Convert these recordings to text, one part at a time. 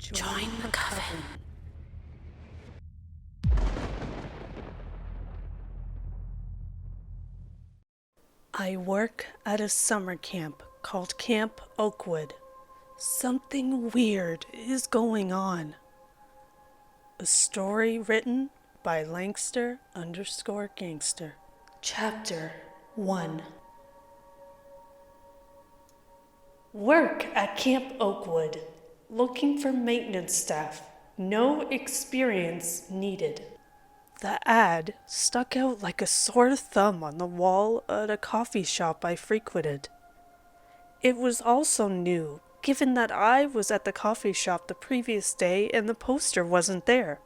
Join the Coven. I work at a summer camp called Camp Oakwood. Something weird is going on. A story written by Langster_Gangster. Chapter 1. Work at Camp Oakwood. Looking for maintenance staff. No experience needed. The ad stuck out like a sore thumb on the wall at a coffee shop I frequented. It was also new, given that I was at the coffee shop the previous day and the poster wasn't there.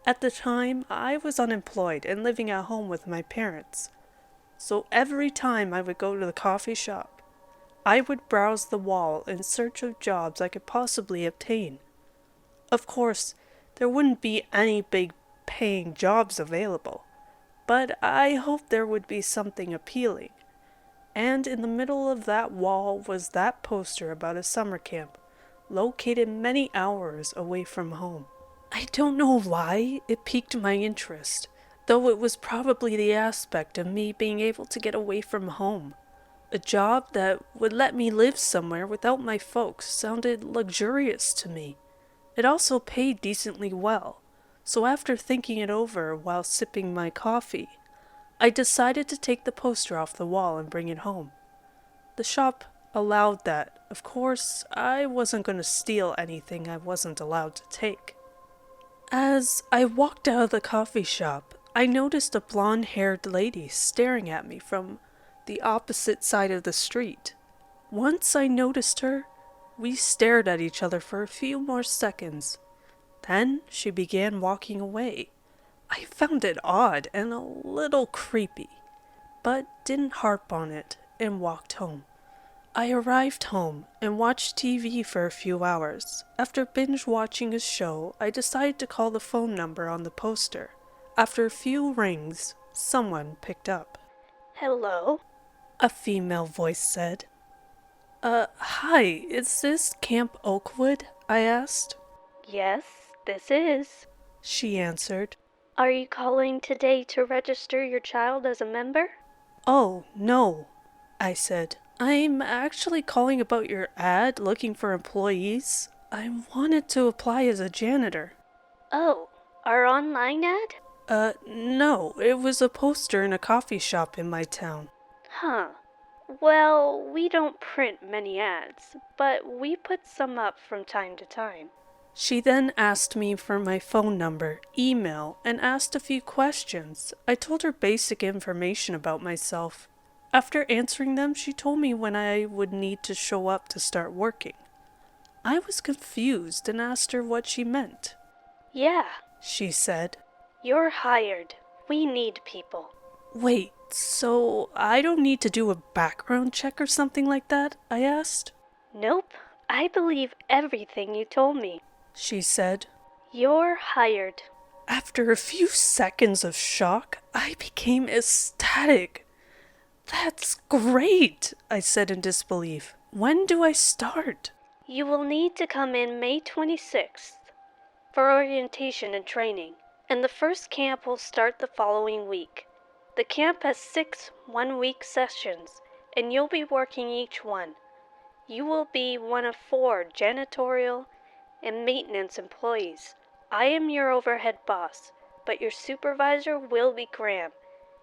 At the time, I was unemployed and living at home with my parents. So every time I would go to the coffee shop, I would browse the wall in search of jobs I could possibly obtain. Of course, there wouldn't be any big paying jobs available, but I hoped there would be something appealing. And in the middle of that wall was that poster about a summer camp, located many hours away from home. I don't know why it piqued my interest, though it was probably the aspect of me being able to get away from home. A job that would let me live somewhere without my folks sounded luxurious to me. It also paid decently well, so after thinking it over while sipping my coffee, I decided to take the poster off the wall and bring it home. The shop allowed that. Of course, I wasn't going to steal anything I wasn't allowed to take. As I walked out of the coffee shop, I noticed a blonde-haired lady staring at me from the opposite side of the street. Once I noticed her, we stared at each other for a few more seconds. Then she began walking away. I found it odd and a little creepy, but didn't harp on it and walked home. I arrived home and watched TV for a few hours. After binge watching a show, I decided to call the phone number on the poster. After a few rings, someone picked up. Hello? A female voice said. Hi, is this Camp Oakwood? I asked. Yes, this is. She answered. Are you calling today to register your child as a member? Oh, no, I said. I'm actually calling about your ad looking for employees. I wanted to apply as a janitor. Oh, our online ad? No, it was a poster in a coffee shop in my town. Huh. Well, we don't print many ads, but we put some up from time to time. She then asked me for my phone number, email, and asked a few questions. I told her basic information about myself. After answering them, she told me when I would need to show up to start working. I was confused and asked her what she meant. Yeah, she said. You're hired. We need people. Wait, so I don't need to do a background check or something like that? I asked. Nope, I believe everything you told me. She said. You're hired. After a few seconds of shock, I became ecstatic. That's great, I said in disbelief. When do I start? You will need to come in May 26th for orientation and training, and the first camp will start the following week. The camp has 6 one-week sessions, and you'll be working each one. You will be one of 4 janitorial and maintenance employees. I am your overhead boss, but your supervisor will be Graham.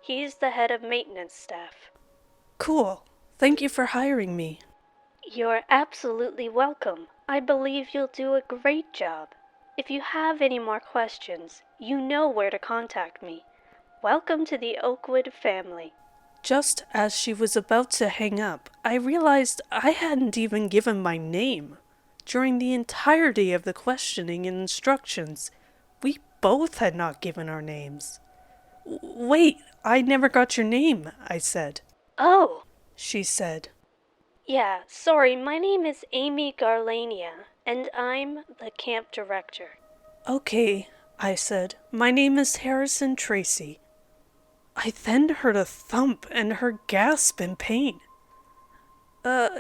He's the head of maintenance staff. Cool. Thank you for hiring me. You're absolutely welcome. I believe you'll do a great job. If you have any more questions, you know where to contact me. Welcome to the Oakwood family. Just as she was about to hang up, I realized I hadn't even given my name. During the entirety of the questioning and instructions, we both had not given our names. Wait, I never got your name, I said. Oh, she said. Yeah, sorry, my name is Amy Garlania, and I'm the camp director. Okay, I said. My name is Harrison Tracy. I then heard a thump and her gasp in pain.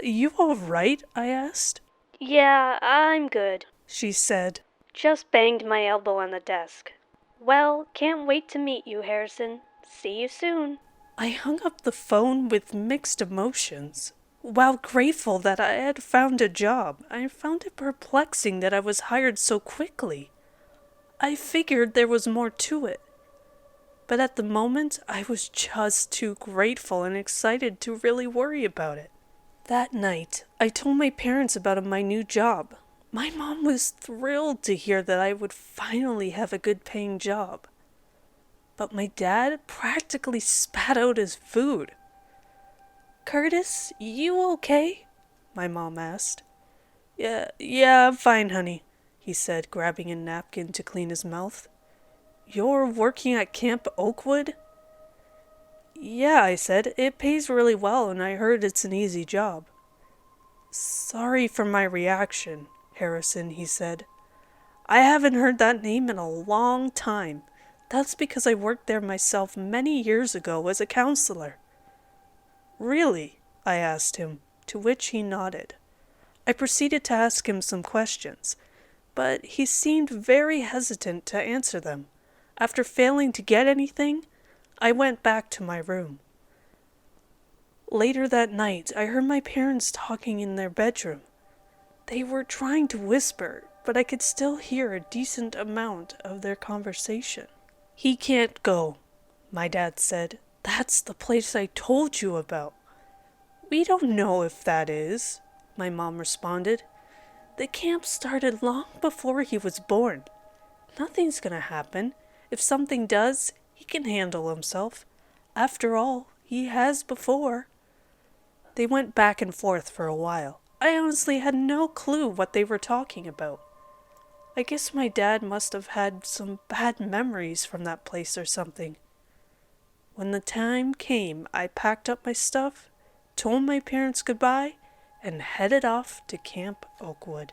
You all right? I asked. Yeah, I'm good, she said. Just banged my elbow on the desk. Well, can't wait to meet you, Harrison. See you soon. I hung up the phone with mixed emotions. While grateful that I had found a job, I found it perplexing that I was hired so quickly. I figured there was more to it. But at the moment, I was just too grateful and excited to really worry about it. That night, I told my parents about my new job. My mom was thrilled to hear that I would finally have a good-paying job. But my dad practically spat out his food. "Curtis, you okay?" my mom asked. Yeah, I'm fine, honey," he said, grabbing a napkin to clean his mouth. "You're working at Camp Oakwood?" "Yeah," I said. "It pays really well, and I heard it's an easy job." "Sorry for my reaction, Harrison," he said. "I haven't heard that name in a long time. That's because I worked there myself many years ago as a counselor." "Really?" I asked him, to which he nodded. I proceeded to ask him some questions, but he seemed very hesitant to answer them. After failing to get anything, I went back to my room. Later that night, I heard my parents talking in their bedroom. They were trying to whisper, but I could still hear a decent amount of their conversation. "He can't go," my dad said. "That's the place I told you about." "We don't know if that is," my mom responded. "The camp started long before he was born. Nothing's gonna happen. If something does, he can handle himself. After all, he has before." They went back and forth for a while. I honestly had no clue what they were talking about. I guess my dad must have had some bad memories from that place or something. When the time came, I packed up my stuff, told my parents goodbye, and headed off to Camp Oakwood.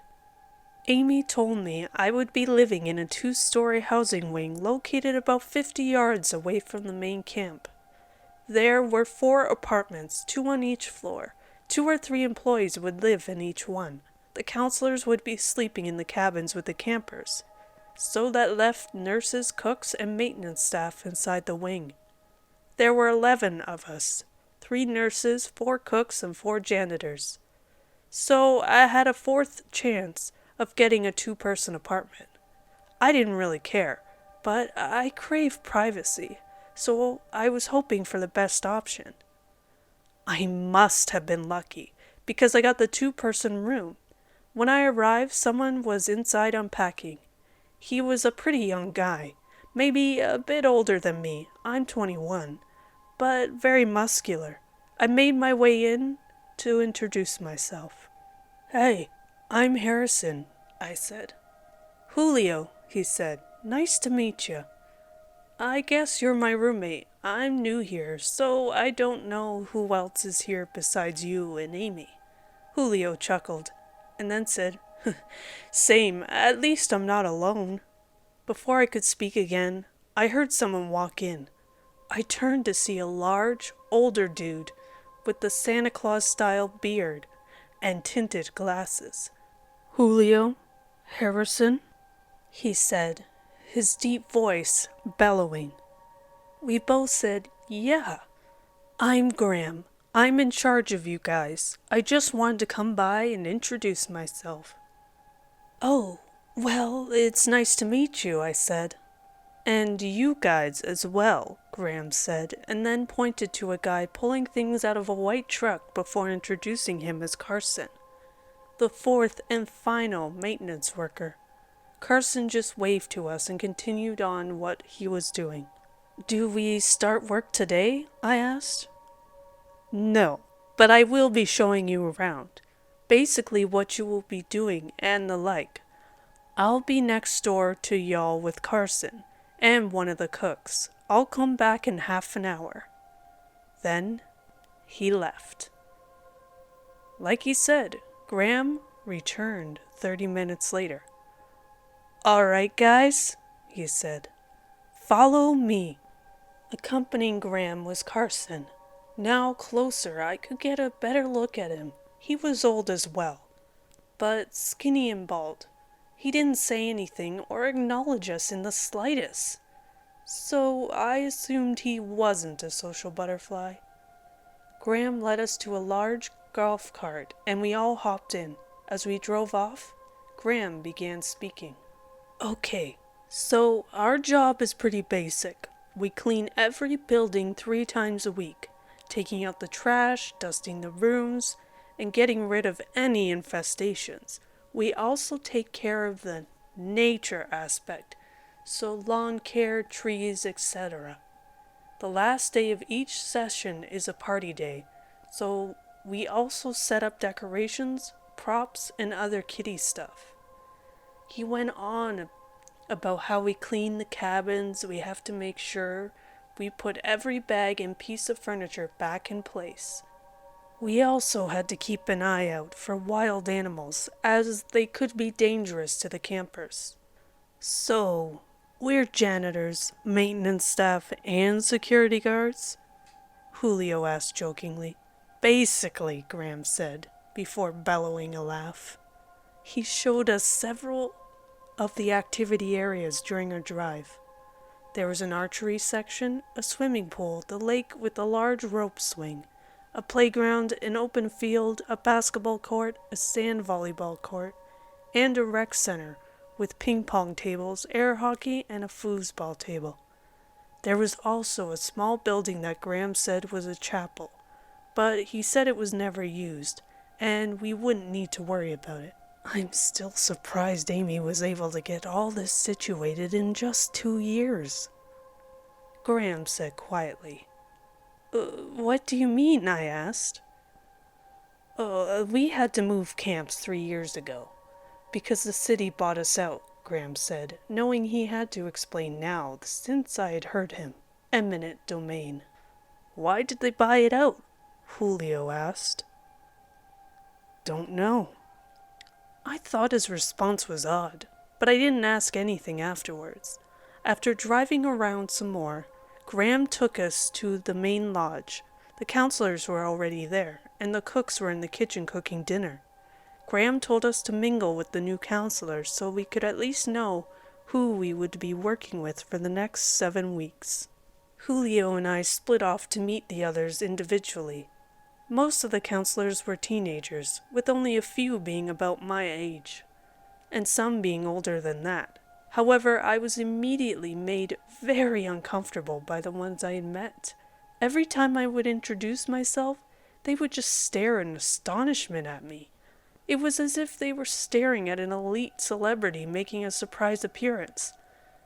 Amy told me I would be living in a 2-story housing wing located about 50 yards away from the main camp. There were 4 apartments, 2 on each floor. 2 or 3 employees would live in each one. The counselors would be sleeping in the cabins with the campers. So that left nurses, cooks, and maintenance staff inside the wing. There were 11 of us, 3 nurses, 4 cooks, and 4 janitors. So I had a 4th chance of getting a 2-person apartment. I didn't really care, but I craved privacy, so I was hoping for the best option. I must have been lucky, because I got the 2-person room. When I arrived, someone was inside unpacking. He was a pretty young guy, maybe a bit older than me. I'm 21, but very muscular. I made my way in to introduce myself. "Hey, I'm Harrison," I said. "Julio," he said. "Nice to meet you. I guess you're my roommate. I'm new here, so I don't know who else is here besides you and Amy." Julio chuckled, and then said, "Same, at least I'm not alone." Before I could speak again, I heard someone walk in. I turned to see a large, older dude with the Santa Claus-style beard and tinted glasses. "Julio? Harrison?" he said, his deep voice bellowing. We both said, "Yeah." "I'm Graham. I'm in charge of you guys. I just wanted to come by and introduce myself." "Oh, well, it's nice to meet you," I said. "And you guys as well," Graham said, and then pointed to a guy pulling things out of a white truck before introducing him as Carson, the 4th and final maintenance worker. Carson just waved to us and continued on what he was doing. "Do we start work today?" I asked. "No, but I will be showing you around. Basically what you will be doing and the like. I'll be next door to y'all with Carson and one of the cooks. I'll come back in half an hour." Then he left. Like he said, Graham returned 30 minutes later. "All right, guys," he said. "Follow me." Accompanying Graham was Carson. Now closer, I could get a better look at him. He was old as well, but skinny and bald. He didn't say anything or acknowledge us in the slightest. So I assumed he wasn't a social butterfly. Graham led us to a large golf cart, and we all hopped in. As we drove off, Graham began speaking. Okay, so our job is pretty basic. We clean every building 3 times a week, taking out the trash, dusting the rooms, and getting rid of any infestations. We also take care of the nature aspect, so lawn care, trees, etc. The last day of each session is a party day, so we also set up decorations, props, and other kiddie stuff. He went on about how we clean the cabins. We have to make sure we put every bag and piece of furniture back in place. We also had to keep an eye out for wild animals, as they could be dangerous to the campers. So, we're janitors, maintenance staff, and security guards? Julio asked jokingly. Basically, Graham said, before bellowing a laugh. He showed us several of the activity areas during our drive. There was an archery section, a swimming pool, the lake with a large rope swing, a playground, an open field, a basketball court, a sand volleyball court, and a rec center with ping pong tables, air hockey, and a foosball table. There was also a small building that Graham said was a chapel, but he said it was never used, and we wouldn't need to worry about it. I'm still surprised Amy was able to get all this situated in just 2 years, Graham said quietly. What do you mean? I asked. We had to move camps 3 years ago, because the city bought us out, Graham said, knowing he had to explain now, since I had heard him. Eminent domain. Why did they buy it out? Julio asked. Don't know. I thought his response was odd, but I didn't ask anything afterwards. After driving around some more, Graham took us to the main lodge. The counselors were already there, and the cooks were in the kitchen cooking dinner. Graham told us to mingle with the new counselors so we could at least know who we would be working with for the next 7 weeks. Julio and I split off to meet the others individually. Most of the counselors were teenagers, with only a few being about my age, and some being older than that. However, I was immediately made very uncomfortable by the ones I had met. Every time I would introduce myself, they would just stare in astonishment at me. It was as if they were staring at an elite celebrity making a surprise appearance.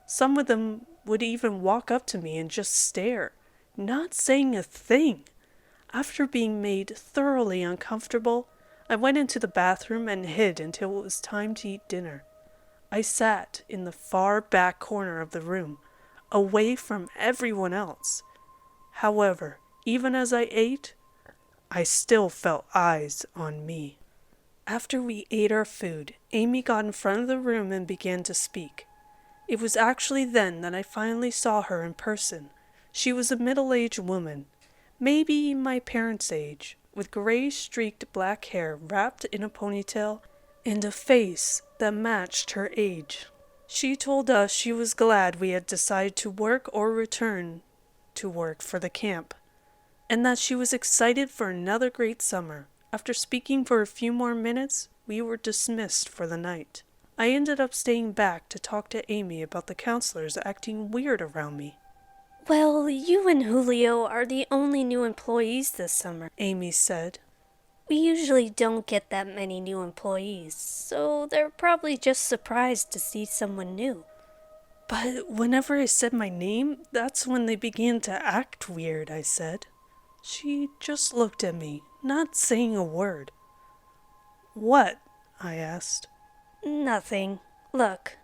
Some of them would even walk up to me and just stare, not saying a thing. After being made thoroughly uncomfortable, I went into the bathroom and hid until it was time to eat dinner. I sat in the far back corner of the room, away from everyone else. However, even as I ate, I still felt eyes on me. After we ate our food, Amy got in front of the room and began to speak. It was actually then that I finally saw her in person. She was a middle-aged woman, maybe my parents' age, with gray-streaked black hair wrapped in a ponytail and a face that matched her age. She told us she was glad we had decided to work or return to work for the camp, and that she was excited for another great summer. After speaking for a few more minutes, we were dismissed for the night. I ended up staying back to talk to Amy about the counselors acting weird around me. Well, you and Julio are the only new employees this summer, Amy said. We usually don't get that many new employees, so they're probably just surprised to see someone new. But whenever I said my name, that's when they began to act weird, I said. She just looked at me, not saying a word. What? I asked. Nothing. Look,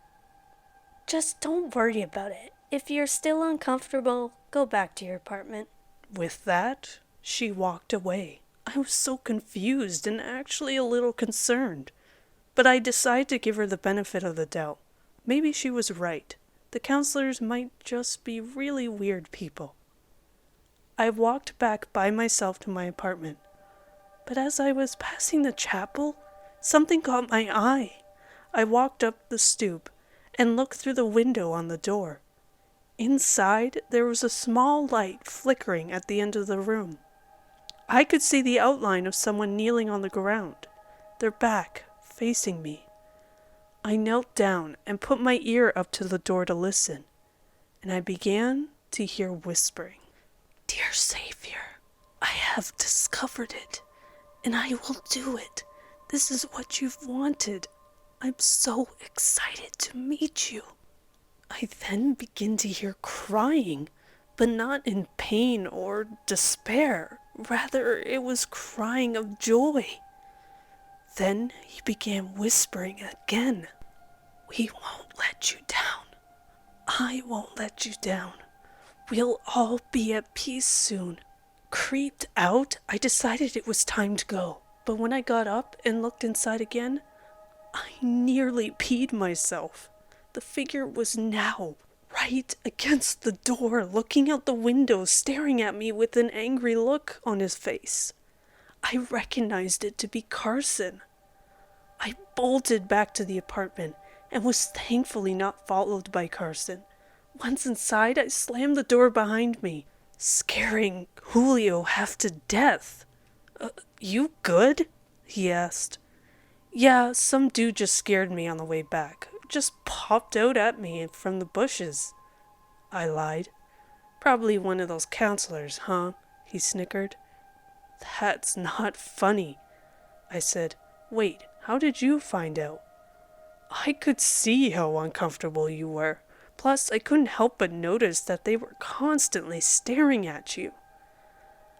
just don't worry about it. If you're still uncomfortable, go back to your apartment. With that, she walked away. I was so confused and actually a little concerned. But I decided to give her the benefit of the doubt. Maybe she was right. The counselors might just be really weird people. I walked back by myself to my apartment. But as I was passing the chapel, something caught my eye. I walked up the stoop and looked through the window on the door. Inside, there was a small light flickering at the end of the room. I could see the outline of someone kneeling on the ground, their back facing me. I knelt down and put my ear up to the door to listen, and I began to hear whispering. "Dear Savior, I have discovered it, and I will do it. This is what you've wanted. I'm so excited to meet you." I then begin to hear crying, but not in pain or despair. Rather, it was crying of joy. Then he began whispering again. "We won't let you down. I won't let you down. We'll all be at peace soon." Creeped out, I decided it was time to go. But when I got up and looked inside again, I nearly peed myself. The figure was now right against the door, looking out the window, staring at me with an angry look on his face. I recognized it to be Carson. I bolted back to the apartment and was thankfully not followed by Carson. Once inside, I slammed the door behind me, scaring Julio half to death. You good?" he asked. "Yeah, some dude just scared me on the way back. Just popped out at me from the bushes," I lied. "Probably one of those counselors, huh?" he snickered. "That's not funny," I said. "Wait, how did you find out?" "I could see how uncomfortable you were. Plus, I couldn't help but notice that they were constantly staring at you."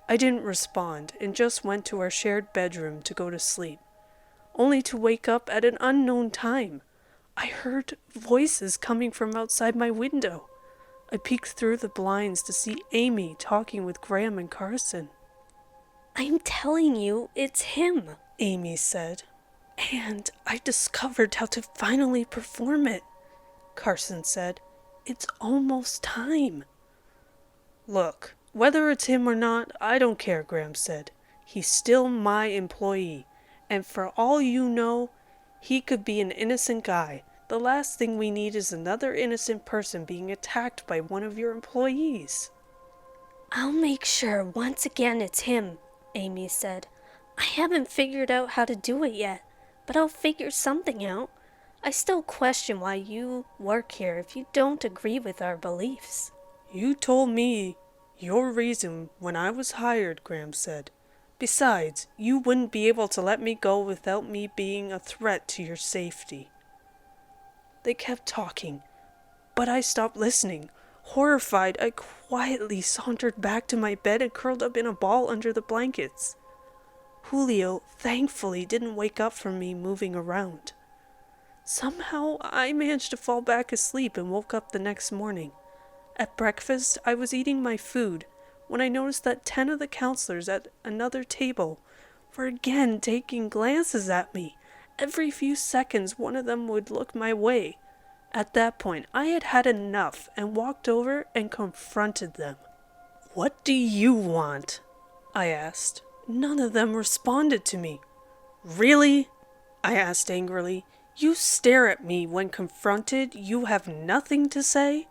I didn't respond and just went to our shared bedroom to go to sleep, only to wake up at an unknown time. I heard voices coming from outside my window. I peeked through the blinds to see Amy talking with Graham and Carson. "I'm telling you, it's him," Amy said. "And I discovered how to finally perform it," Carson said. "It's almost time." "Look, whether it's him or not, I don't care," Graham said. "He's still my employee, and for all you know, he could be an innocent guy. The last thing we need is another innocent person being attacked by one of your employees." "I'll make sure once again it's him," Amy said. "I haven't figured out how to do it yet, but I'll figure something out. I still question why you work here if you don't agree with our beliefs." "You told me your reason when I was hired," Graham said. "Besides, you wouldn't be able to let me go without me being a threat to your safety." They kept talking, but I stopped listening. Horrified, I quietly sauntered back to my bed and curled up in a ball under the blankets. Julio, thankfully, didn't wake up from me moving around. Somehow, I managed to fall back asleep and woke up the next morning. At breakfast, I was eating my food when I noticed that 10 of the counselors at another table were again taking glances at me. Every few seconds, one of them would look my way. At that point, I had had enough and walked over and confronted them. "What do you want?" I asked. None of them responded to me. "Really?" I asked angrily. "You stare at me when confronted. You have nothing to say?"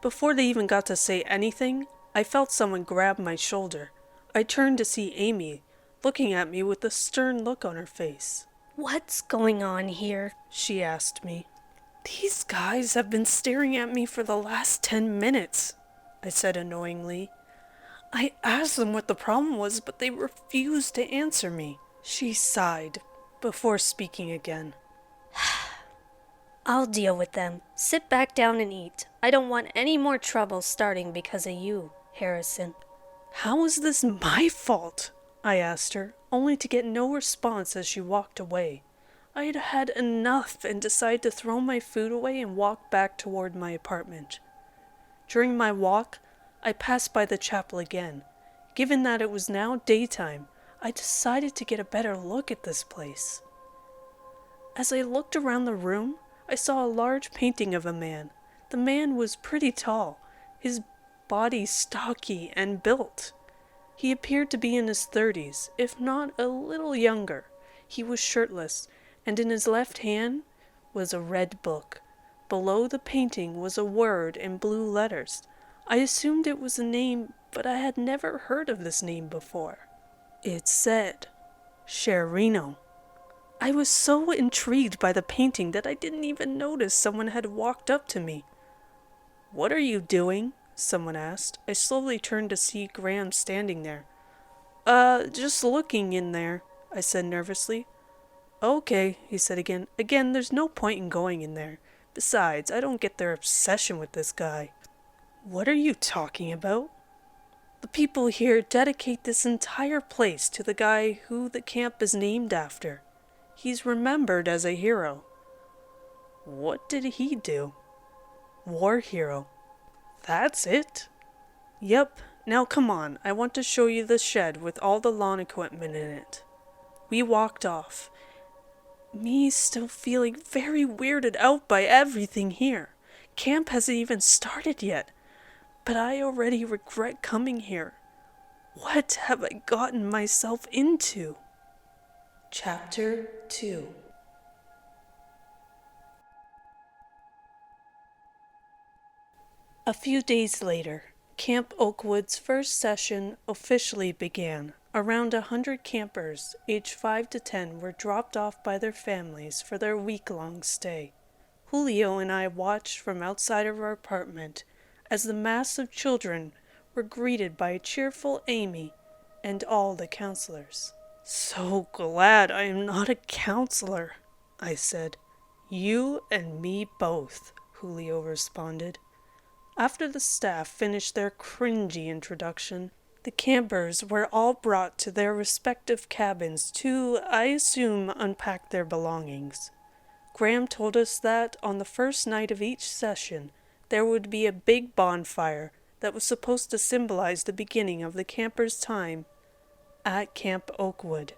Before they even got to say anything, I felt someone grab my shoulder. I turned to see Amy, looking at me with a stern look on her face. "What's going on here?" she asked me. "These guys have been staring at me for the last 10 minutes, I said annoyingly. I asked them what the problem was, but they refused to answer me. She sighed before speaking again. "I'll deal with them. Sit back down and eat. I don't want any more trouble starting because of you, Harrison." "How is this my fault?" I asked her, only to get no response as she walked away. I had had enough and decided to throw my food away and walk back toward my apartment. During my walk, I passed by the chapel again. Given that it was now daytime, I decided to get a better look at this place. As I looked around the room, I saw a large painting of a man. The man was pretty tall, his body stocky and built. He appeared to be in his 30s, if not a little younger. He was shirtless, and in his left hand was a red book. Below the painting was a word in blue letters. I assumed it was a name, but I had never heard of this name before. It said, Sherino. I was so intrigued by the painting that I didn't even notice someone had walked up to me. "What are you doing?" someone asked. I slowly turned to see Graham standing there. Just looking in there," I said nervously. "Okay," he said again. "Again, there's no point in going in there. Besides, I don't get their obsession with this guy." "What are you talking about?" "The people here dedicate this entire place to the guy who the camp is named after. He's remembered as a hero." "What did he do?" "War hero." "That's it?" "Yep. Now come on, I want to show you the shed with all the lawn equipment in it." We walked off, me still feeling very weirded out by everything here. Camp hasn't even started yet, but I already regret coming here. What have I gotten myself into? Chapter 2. A few days later, Camp Oakwood's first session officially began. Around 100 campers, aged 5 to 10, were dropped off by their families for their week-long stay. Julio and I watched from outside of our apartment as the mass of children were greeted by a cheerful Amy and all the counselors. "So glad I am not a counselor," I said. "You and me both," Julio responded. After the staff finished their cringy introduction, the campers were all brought to their respective cabins to, I assume, unpack their belongings. Graham told us that on the first night of each session, there would be a big bonfire that was supposed to symbolize the beginning of the campers' time at Camp Oakwood.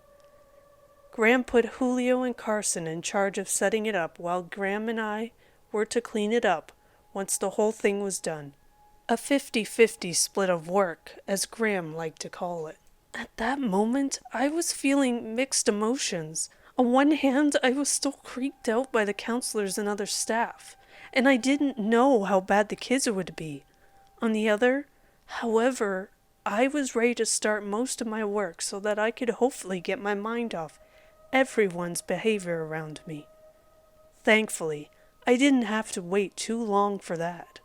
Graham put Julio and Carson in charge of setting it up, while Graham and I were to clean it up once the whole thing was done. A 50-50 split of work, as Graham liked to call it. At that moment, I was feeling mixed emotions. On one hand, I was still creeped out by the counselors and other staff, and I didn't know how bad the kids would be. On the other, however, I was ready to start most of my work so that I could hopefully get my mind off everyone's behavior around me. Thankfully, I didn't have to wait too long for that.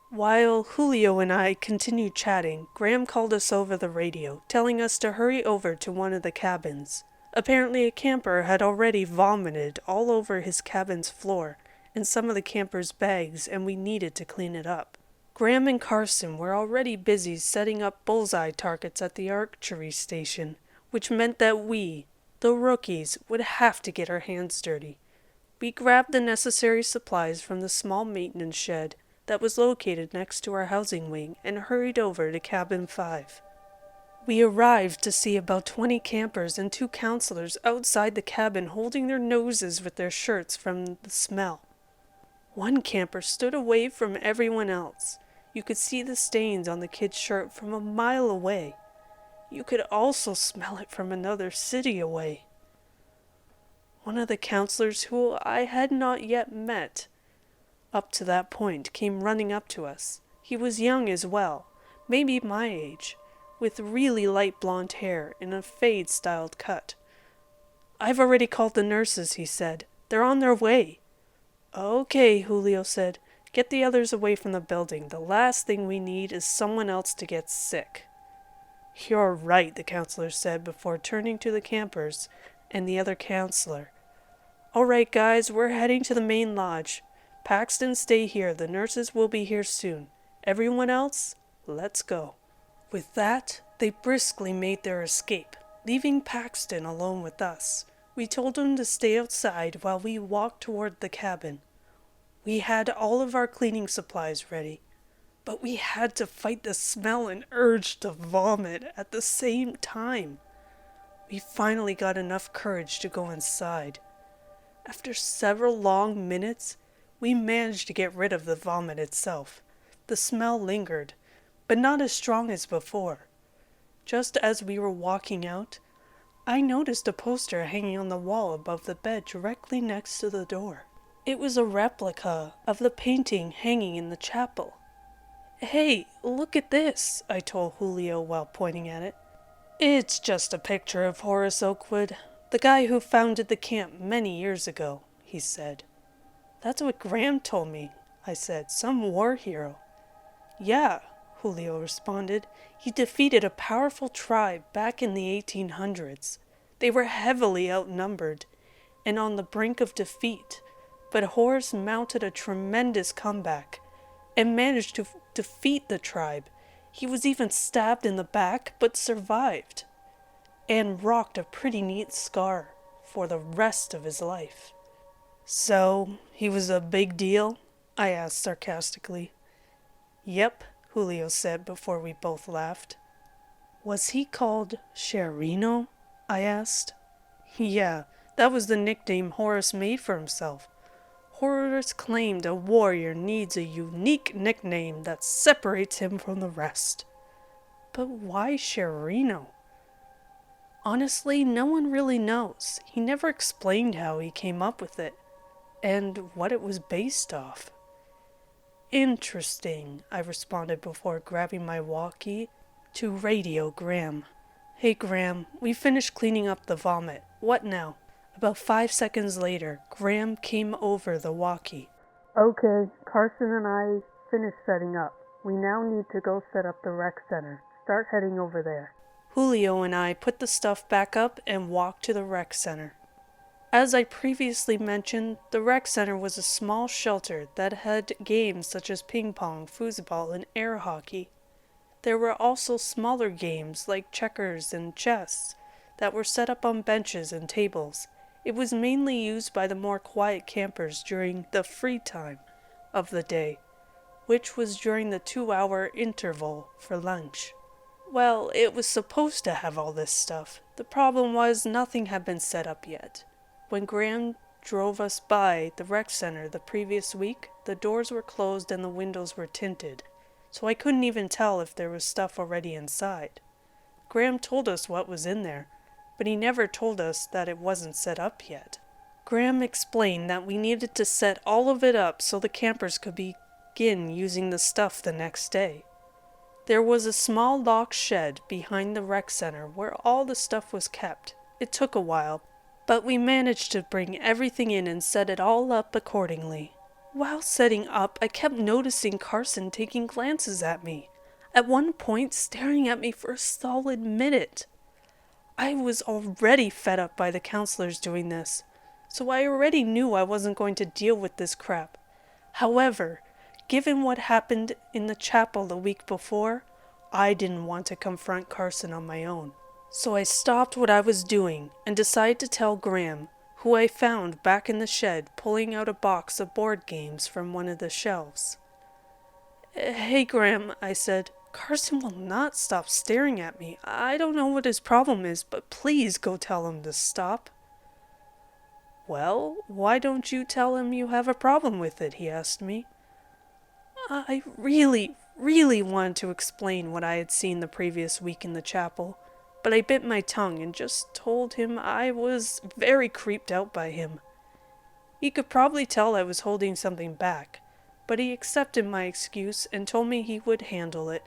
While Julio and I continued chatting, Graham called us over the radio, telling us to hurry over to one of the cabins. Apparently a camper had already vomited all over his cabin's floor and some of the campers' bags, and we needed to clean it up. Graham and Carson were already busy setting up bullseye targets at the archery station, which meant that we, the rookies, would have to get our hands dirty. We grabbed the necessary supplies from the small maintenance shed that was located next to our housing wing and hurried over to Cabin 5. We arrived to see about 20 campers and 2 counselors outside the cabin holding their noses with their shirts from the smell. One camper stood away from everyone else. You could see the stains on the kid's shirt from a mile away. You could also smell it from another city away. One of the counselors, who I had not yet met up to that point, came running up to us. He was young as well, maybe my age, with really light blonde hair in a fade-styled cut. "I've already called the nurses," he said. "They're on their way." "Okay," Julio said. "Get the others away from the building. The last thing we need is someone else to get sick." "You're right," the counselor said before turning to the campers and the other counselor. "All right, guys, we're heading to the main lodge. Paxton, stay here. The nurses will be here soon. Everyone else, let's go." With that, they briskly made their escape, leaving Paxton alone with us. We told him to stay outside while we walked toward the cabin. We had all of our cleaning supplies ready, but we had to fight the smell and urge to vomit at the same time. We finally got enough courage to go inside. After several long minutes, we managed to get rid of the vomit itself. The smell lingered, but not as strong as before. Just as we were walking out, I noticed a poster hanging on the wall above the bed directly next to the door. It was a replica of the painting hanging in the chapel. "Hey, look at this," I told Julio while pointing at it. "It's just a picture of Horace Oakwood, the guy who founded the camp many years ago," he said. "That's what Graham told me," I said. "Some war hero." "Yeah," Julio responded. "He defeated a powerful tribe back in the 1800s. They were heavily outnumbered and on the brink of defeat, but Horace mounted a tremendous comeback and managed to defeat the tribe. He was even stabbed in the back, but survived, and rocked a pretty neat scar for the rest of his life." "So, he was a big deal?" I asked sarcastically. "Yep," Julio said before we both laughed. "Was he called Sherino?" I asked. "Yeah, that was the nickname Horace made for himself. Horace claimed a warrior needs a unique nickname that separates him from the rest." "But why Sherino?" "Honestly, no one really knows. He never explained how he came up with it, and what it was based off." "Interesting," I responded before grabbing my walkie to radio Graham. "Hey Graham, we finished cleaning up the vomit. What now?" About 5 seconds later, Graham came over the walkie. "Okay, Carson and I finished setting up. We now need to go set up the rec center. Start heading over there." Julio and I put the stuff back up and walked to the rec center. As I previously mentioned, the rec center was a small shelter that had games such as ping pong, foosball, and air hockey. There were also smaller games like checkers and chess that were set up on benches and tables. It was mainly used by the more quiet campers during the free time of the day, which was during the 2-hour interval for lunch. Well, it was supposed to have all this stuff. The problem was nothing had been set up yet. When Graham drove us by the rec center the previous week, the doors were closed and the windows were tinted, so I couldn't even tell if there was stuff already inside. Graham told us what was in there, but he never told us that it wasn't set up yet. Graham explained that we needed to set all of it up so the campers could begin using the stuff the next day. There was a small locked shed behind the rec center where all the stuff was kept. It took a while, but we managed to bring everything in and set it all up accordingly. While setting up, I kept noticing Carson taking glances at me, at one point staring at me for a solid minute. I was already fed up by the counselors doing this, so I already knew I wasn't going to deal with this crap. However, given what happened in the chapel the week before, I didn't want to confront Carson on my own. So I stopped what I was doing and decided to tell Graham, who I found back in the shed pulling out a box of board games from one of the shelves. "Hey Graham," I said, "Carson will not stop staring at me. I don't know what his problem is, but please go tell him to stop." "Well, why don't you tell him you have a problem with it?" he asked me. I really wanted to explain what I had seen the previous week in the chapel, but I bit my tongue and just told him I was very creeped out by him. He could probably tell I was holding something back, but he accepted my excuse and told me he would handle it.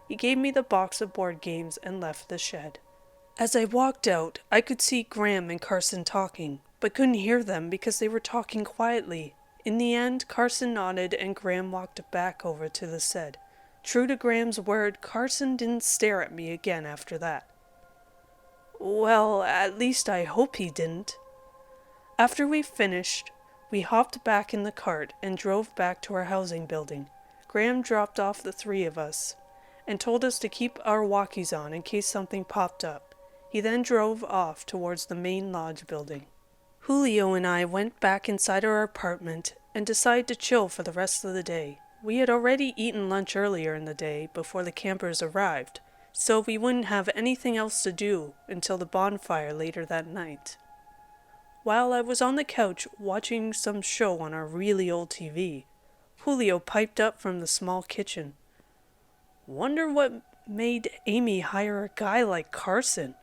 He gave me the box of board games and left the shed. As I walked out, I could see Graham and Carson talking, but couldn't hear them because they were talking quietly. In the end, Carson nodded and Graham walked back over to the shed. True to Graham's word, Carson didn't stare at me again after that. Well, at least I hope he didn't. After we finished, we hopped back in the cart and drove back to our housing building. Graham dropped off the three of us and told us to keep our walkies on in case something popped up. He then drove off towards the main lodge building. Julio and I went back inside our apartment and decided to chill for the rest of the day. We had already eaten lunch earlier in the day before the campers arrived, so we wouldn't have anything else to do until the bonfire later that night. While I was on the couch watching some show on our really old TV, Julio piped up from the small kitchen. "Wonder what made Amy hire a guy like Carson,"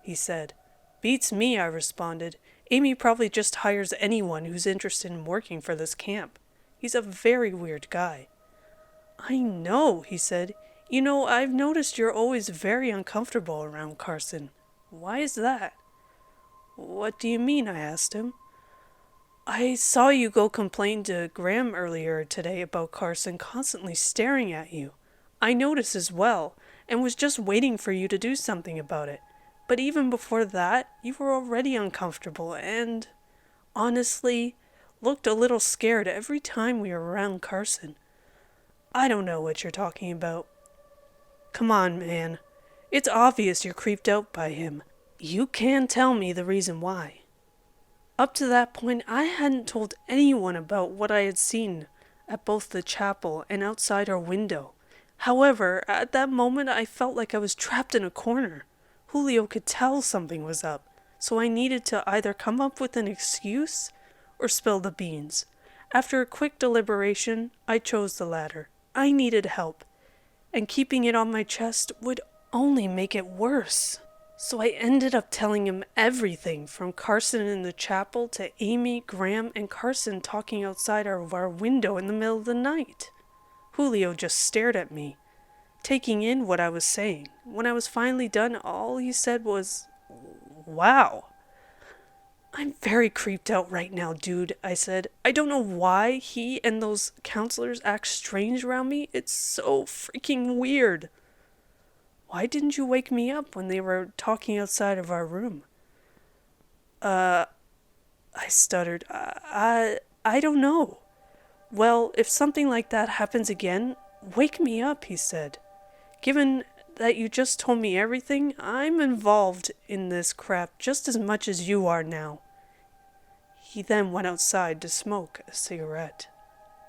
he said. "Beats me," I responded. Amy probably just hires anyone who's interested in working for this camp. He's a very weird guy. I know, he said. You know, I've noticed you're always very uncomfortable around Carson. Why is that? What do you mean? I asked him. I saw you go complain to Graham earlier today about Carson constantly staring at you. I noticed as well, and was just waiting for you to do something about it. But even before that, you were already uncomfortable and, honestly, looked a little scared every time we were around Carson. I don't know what you're talking about. Come on, man. It's obvious you're creeped out by him. You can tell me the reason why. Up to that point, I hadn't told anyone about what I had seen at both the chapel and outside our window. However, at that moment, I felt like I was trapped in a corner. Julio could tell something was up, so I needed to either come up with an excuse or spill the beans. After a quick deliberation, I chose the latter. I needed help, and keeping it on my chest would only make it worse. So I ended up telling him everything, from Carson in the chapel to Amy, Graham, and Carson talking outside of our window in the middle of the night. Julio just stared at me, taking in what I was saying. When I was finally done, all he said was, "Wow." "I'm very creeped out right now, dude," I said. "I don't know why he and those counselors act strange around me. It's so freaking weird." "Why didn't you wake me up when they were talking outside of our room?" I stuttered. I don't know." "Well, if something like that happens again, wake me up," he said. "Given that you just told me everything, I'm involved in this crap just as much as you are now." He then went outside to smoke a cigarette.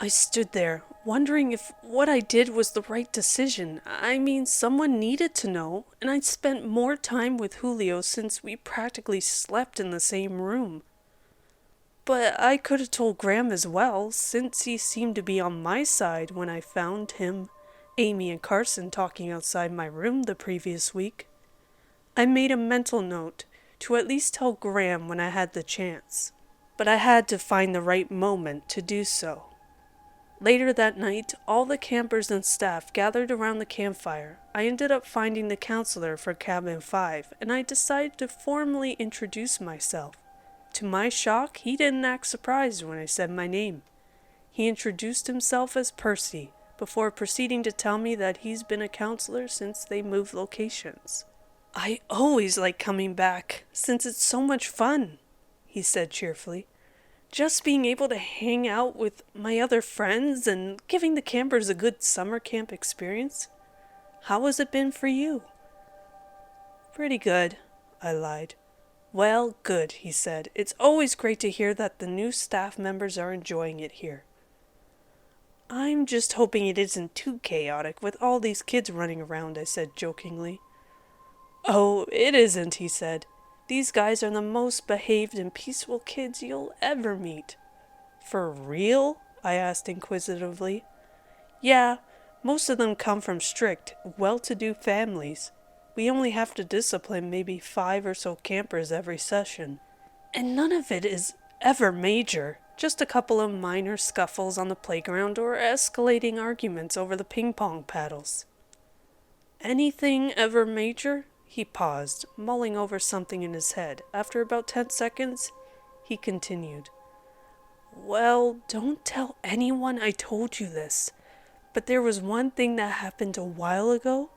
I stood there, wondering if what I did was the right decision. I mean, someone needed to know, and I'd spent more time with Julio since we practically slept in the same room. But I could have told Graham as well, since he seemed to be on my side when I found him, Amy, and Carson talking outside my room the previous week. I made a mental note to at least tell Graham when I had the chance, but I had to find the right moment to do so. Later that night, all the campers and staff gathered around the campfire. I ended up finding the counselor for Cabin 5, and I decided to formally introduce myself. To my shock, he didn't act surprised when I said my name. He introduced himself as Percy, before proceeding to tell me that he's been a counselor since they moved locations. "I always like coming back, since it's so much fun," he said cheerfully. "Just being able to hang out with my other friends and giving the campers a good summer camp experience. How has it been for you?" "Pretty good," I lied. "Well, good," he said. "It's always great to hear that the new staff members are enjoying it here." "I'm just hoping it isn't too chaotic with all these kids running around," I said jokingly. "Oh, it isn't," he said. "These guys are the most behaved and peaceful kids you'll ever meet." "For real?" I asked inquisitively. "Yeah, most of them come from strict, well-to-do families. We only have to discipline maybe 5 or so campers every session. And none of it is ever major, just a couple of minor scuffles on the playground or escalating arguments over the ping-pong paddles." "Anything ever major?" He paused, mulling over something in his head. After about 10 seconds, he continued. "Well, don't tell anyone I told you this, but there was one thing that happened a while ago."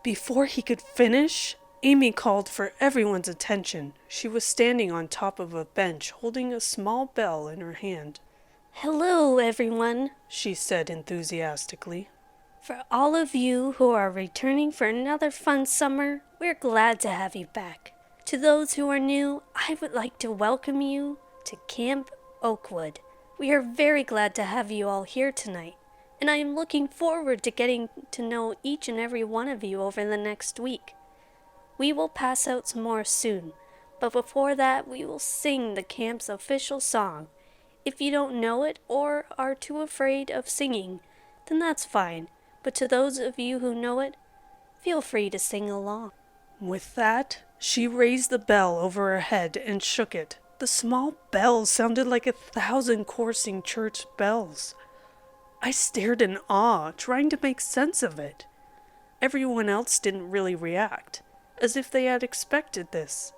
Before he could finish, Amy called for everyone's attention. She was standing on top of a bench, holding a small bell in her hand. Hello, everyone, she said enthusiastically. For all of you who are returning for another fun summer, we're glad to have you back. To those who are new, I would like to welcome you to Camp Oakwood. We are very glad to have you all here tonight, and I am looking forward to getting to know each and every one of you over the next week. We will pass out some more soon, but before that we will sing the camp's official song. If you don't know it or are too afraid of singing, then that's fine. But to those of you who know it, feel free to sing along. With that, she raised the bell over her head and shook it. The small bells sounded like 1,000 coursing church bells. I stared in awe, trying to make sense of it. Everyone else didn't really react, as if they had expected this.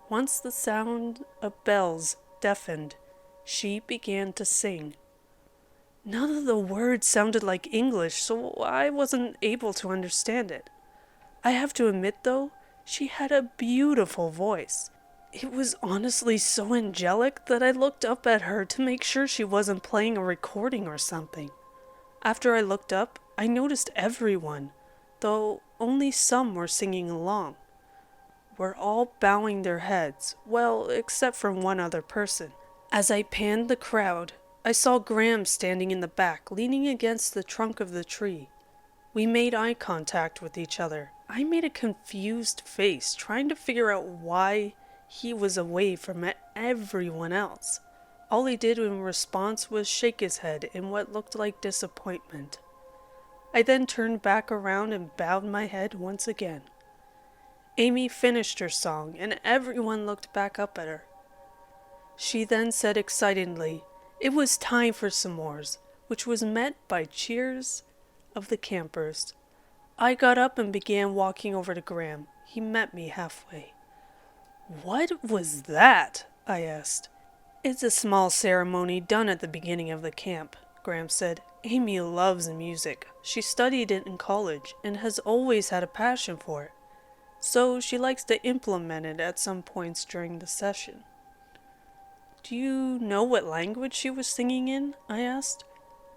Once the sound of bells deafened, she began to sing. None of the words sounded like English, so I wasn't able to understand it. I have to admit, though, she had a beautiful voice. It was honestly so angelic that I looked up at her to make sure she wasn't playing a recording or something. After I looked up, I noticed everyone, though only some were singing along. Were all bowing their heads, well, except for one other person. As I panned the crowd, I saw Graham standing in the back, leaning against the trunk of the tree. We made eye contact with each other. I made a confused face, trying to figure out why he was away from everyone else. All he did in response was shake his head in what looked like disappointment. I then turned back around and bowed my head once again. Amy finished her song, and everyone looked back up at her. She then said excitedly, it was time for s'mores, which was met by cheers of the campers. I got up and began walking over to Graham. He met me halfway. "What was that?" I asked. "It's a small ceremony done at the beginning of the camp," Graham said. "Amy loves music. She studied it in college and has always had a passion for it. So she likes to implement it at some points during the session." "Do you know what language she was singing in?" I asked.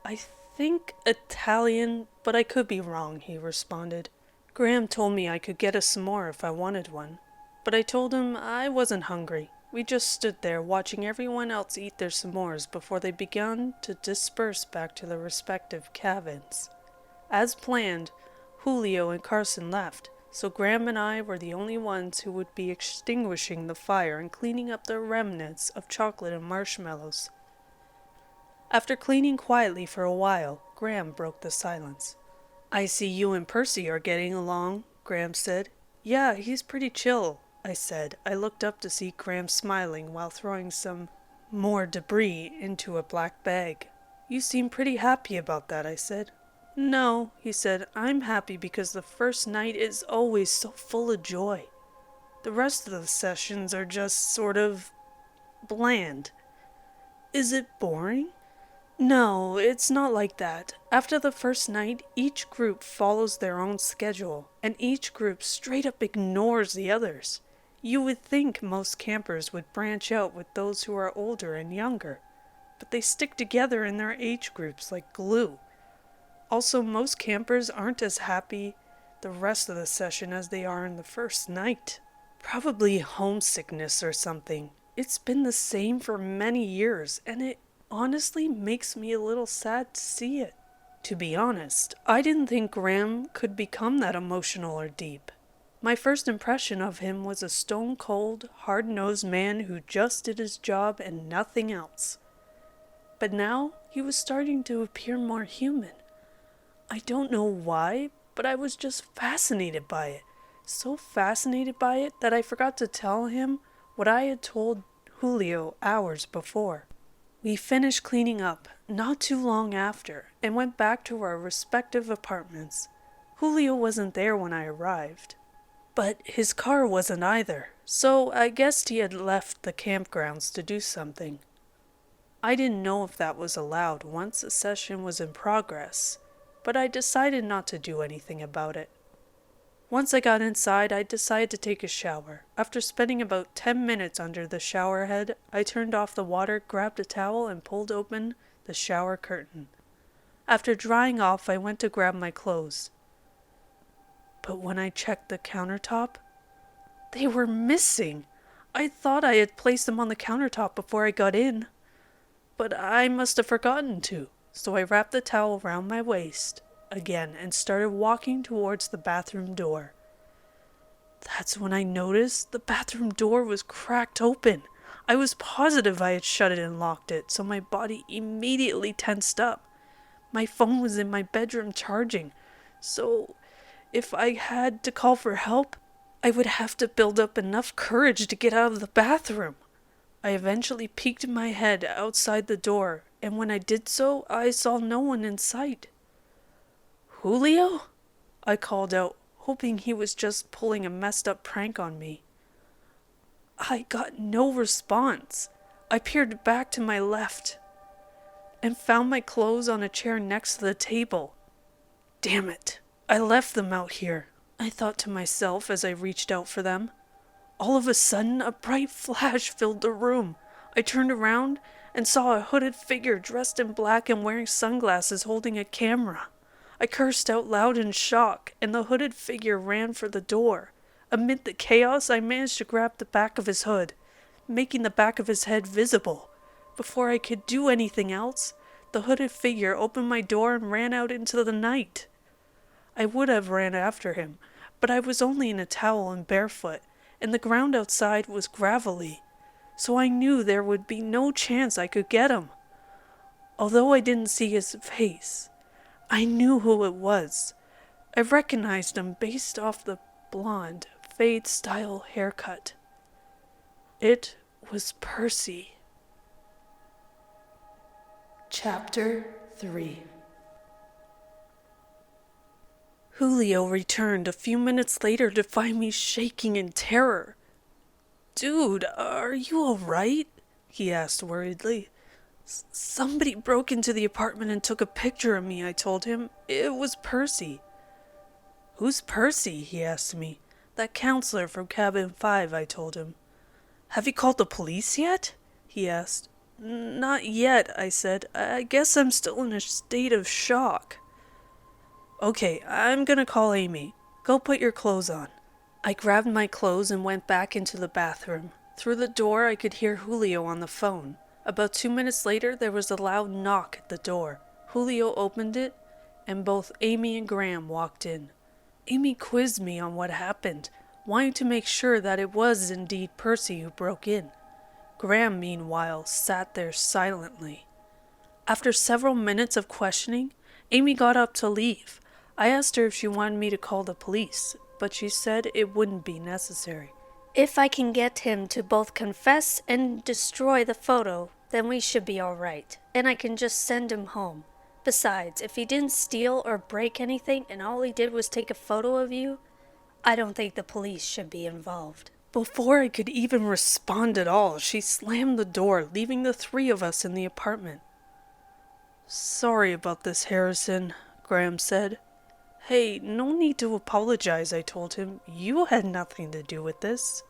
"I think Italian, but I could be wrong," he responded. Graham told me I could get a s'more if I wanted one, but I told him I wasn't hungry. We just stood there watching everyone else eat their s'mores before they began to disperse back to their respective cabins. As planned, Julio and Carson left, so Graham and I were the only ones who would be extinguishing the fire and cleaning up the remnants of chocolate and marshmallows. After cleaning quietly for a while, Graham broke the silence. "I see you and Percy are getting along," Graham said. "Yeah, he's pretty chill," I said. I looked up to see Graham smiling while throwing some more debris into a black bag. "You seem pretty happy about that," I said. "No," he said, "I'm happy because the first night is always so full of joy. The rest of the sessions are just sort of bland." "Is it boring?" "No, it's not like that. After the first night, each group follows their own schedule, and each group straight up ignores the others. You would think most campers would branch out with those who are older and younger, but they stick together in their age groups like glue. Also, most campers aren't as happy the rest of the session as they are in the first night. Probably homesickness or something. It's been the same for many years, and it honestly makes me a little sad to see it." To be honest, I didn't think Graham could become that emotional or deep. My first impression of him was a stone-cold, hard-nosed man who just did his job and nothing else. But now he was starting to appear more human. I don't know why, but I was just fascinated by it. So fascinated by it that I forgot to tell him what I had told Julio hours before. We finished cleaning up not too long after and went back to our respective apartments. Julio wasn't there when I arrived, but his car wasn't either, so I guessed he had left the campgrounds to do something. I didn't know if that was allowed once the session was in progress, but I decided not to do anything about it. Once I got inside, I decided to take a shower. After spending about 10 minutes under the shower head, I turned off the water, grabbed a towel, and pulled open the shower curtain. After drying off, I went to grab my clothes. But when I checked the countertop, they were missing. I thought I had placed them on the countertop before I got in, but I must have forgotten to, so I wrapped the towel around my waist again and started walking towards the bathroom door. That's when I noticed the bathroom door was cracked open. I was positive I had shut it and locked it, so my body immediately tensed up. My phone was in my bedroom charging, so if I had to call for help, I would have to build up enough courage to get out of the bathroom. I eventually peeked my head outside the door, and when I did so, I saw no one in sight. "Julio?" I called out, hoping he was just pulling a messed up prank on me. I got no response. I peered back to my left and found my clothes on a chair next to the table. Damn it, I left them out here, I thought to myself as I reached out for them. All of a sudden, a bright flash filled the room. I turned around and saw a hooded figure dressed in black and wearing sunglasses holding a camera. I cursed out loud in shock, and the hooded figure ran for the door. Amid the chaos, I managed to grab the back of his hood, making the back of his head visible. Before I could do anything else, the hooded figure opened my door and ran out into the night. I would have ran after him, but I was only in a towel and barefoot, and the ground outside was gravelly, so I knew there would be no chance I could get him. Although I didn't see his face, I knew who it was. I recognized him based off the blonde, fade-style haircut. It was Percy. Chapter 3. Julio returned a few minutes later to find me shaking in terror. "Dude, are you alright?" he asked worriedly. "Somebody broke into the apartment and took a picture of me," I told him. "It was Percy." "Who's Percy?" he asked me. "That counselor from cabin 5, I told him. "Have you called the police yet?" he asked. "Not yet," I said. "I guess I'm still in a state of shock." "Okay, I'm gonna call Amy. Go put your clothes on." I grabbed my clothes and went back into the bathroom. Through the door I could hear Julio on the phone. About 2 minutes later there was a loud knock at the door. Julio opened it, and both Amy and Graham walked in. Amy quizzed me on what happened, wanting to make sure that it was indeed Percy who broke in. Graham, meanwhile, sat there silently. After several minutes of questioning, Amy got up to leave. I asked her if she wanted me to call the police, but she said it wouldn't be necessary. If I can get him to both confess and destroy the photo, then we should be alright, and I can just send him home. Besides, if he didn't steal or break anything and all he did was take a photo of you, I don't think the police should be involved. Before I could even respond at all, she slammed the door, leaving the 3 of us in the apartment. "Sorry about this, Harrison," Graham said. "Hey, no need to apologize," I told him. "You had nothing to do with this."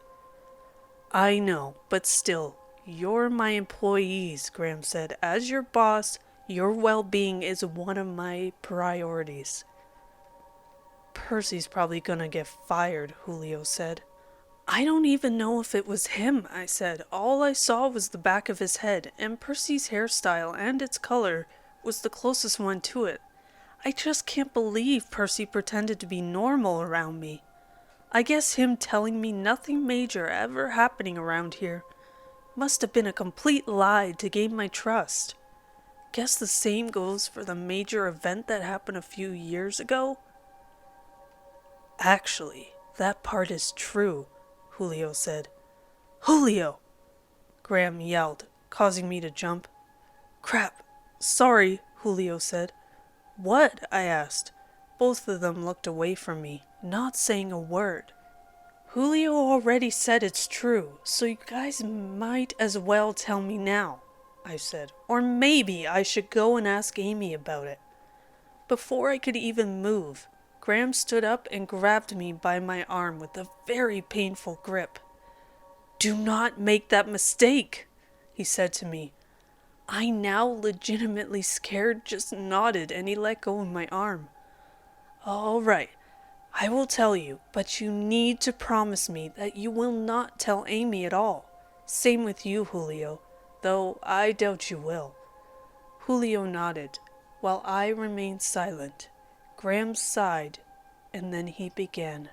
"I know, but still, you're my employees," Graham said. "As your boss, your well-being is one of my priorities." "Percy's probably gonna get fired," Julio said. "I don't even know if it was him," I said. "All I saw was the back of his head, and Percy's hairstyle and its color was the closest one to it. I just can't believe Percy pretended to be normal around me. I guess him telling me nothing major ever happening around here must have been a complete lie to gain my trust. Guess the same goes for the major event that happened a few years ago." "Actually, that part is true," Julio said. "Julio!" Graham yelled, causing me to jump. "Crap, sorry," Julio said. "What?" I asked. Both of them looked away from me, not saying a word. "Julio already said it's true, so you guys might as well tell me now," I said. "Or maybe I should go and ask Amy about it." Before I could even move, Graham stood up and grabbed me by my arm with a very painful grip. "Do not make that mistake," he said to me. I, now legitimately scared, just nodded, and he let go of my arm. "All right, I will tell you, but you need to promise me that you will not tell Amy at all. Same with you, Julio, though I doubt you will." Julio nodded, while I remained silent. Graham sighed, and then he began.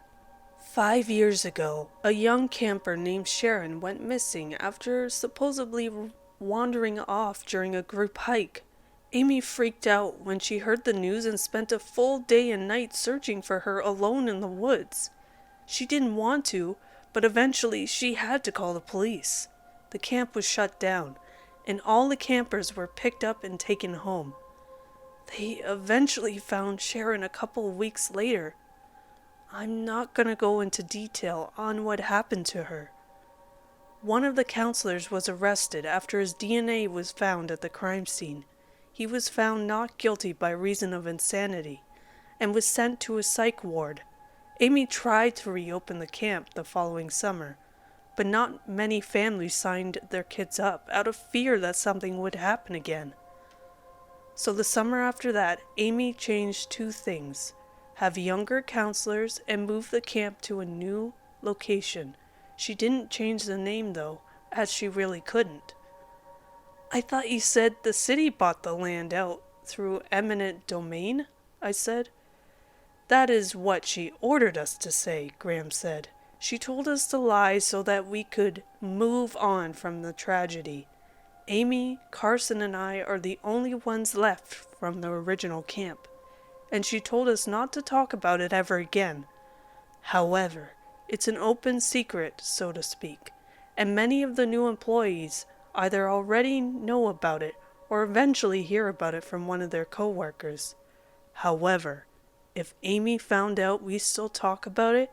5 years ago, a young camper named Sharon went missing after supposedly wandering off during a group hike. Amy freaked out when she heard the news and spent a full day and night searching for her alone in the woods. She didn't want to, but eventually she had to call the police. the camp was shut down, and all the campers were picked up and taken home. They eventually found Sharon a couple of weeks later. I'm not going to go into detail on what happened to her. One of the counselors was arrested after his DNA was found at the crime scene. He was found not guilty by reason of insanity and was sent to a psych ward. Amy tried to reopen the camp the following summer, but not many families signed their kids up out of fear that something would happen again. So the summer after that, Amy changed two things: have younger counselors and move the camp to a new location. She didn't change the name though, as she really couldn't. I thought you said the city bought the land out through eminent domain, I said. That is what she ordered us to say, Graham said. She told us to lie so that we could move on from the tragedy. Amy, Carson, and I are the only ones left from the original camp, and she told us not to talk about it ever again. However, it's an open secret, so to speak, and many of the new employees either already know about it or eventually hear about it from one of their co-workers. However, if Amy found out we still talk about it,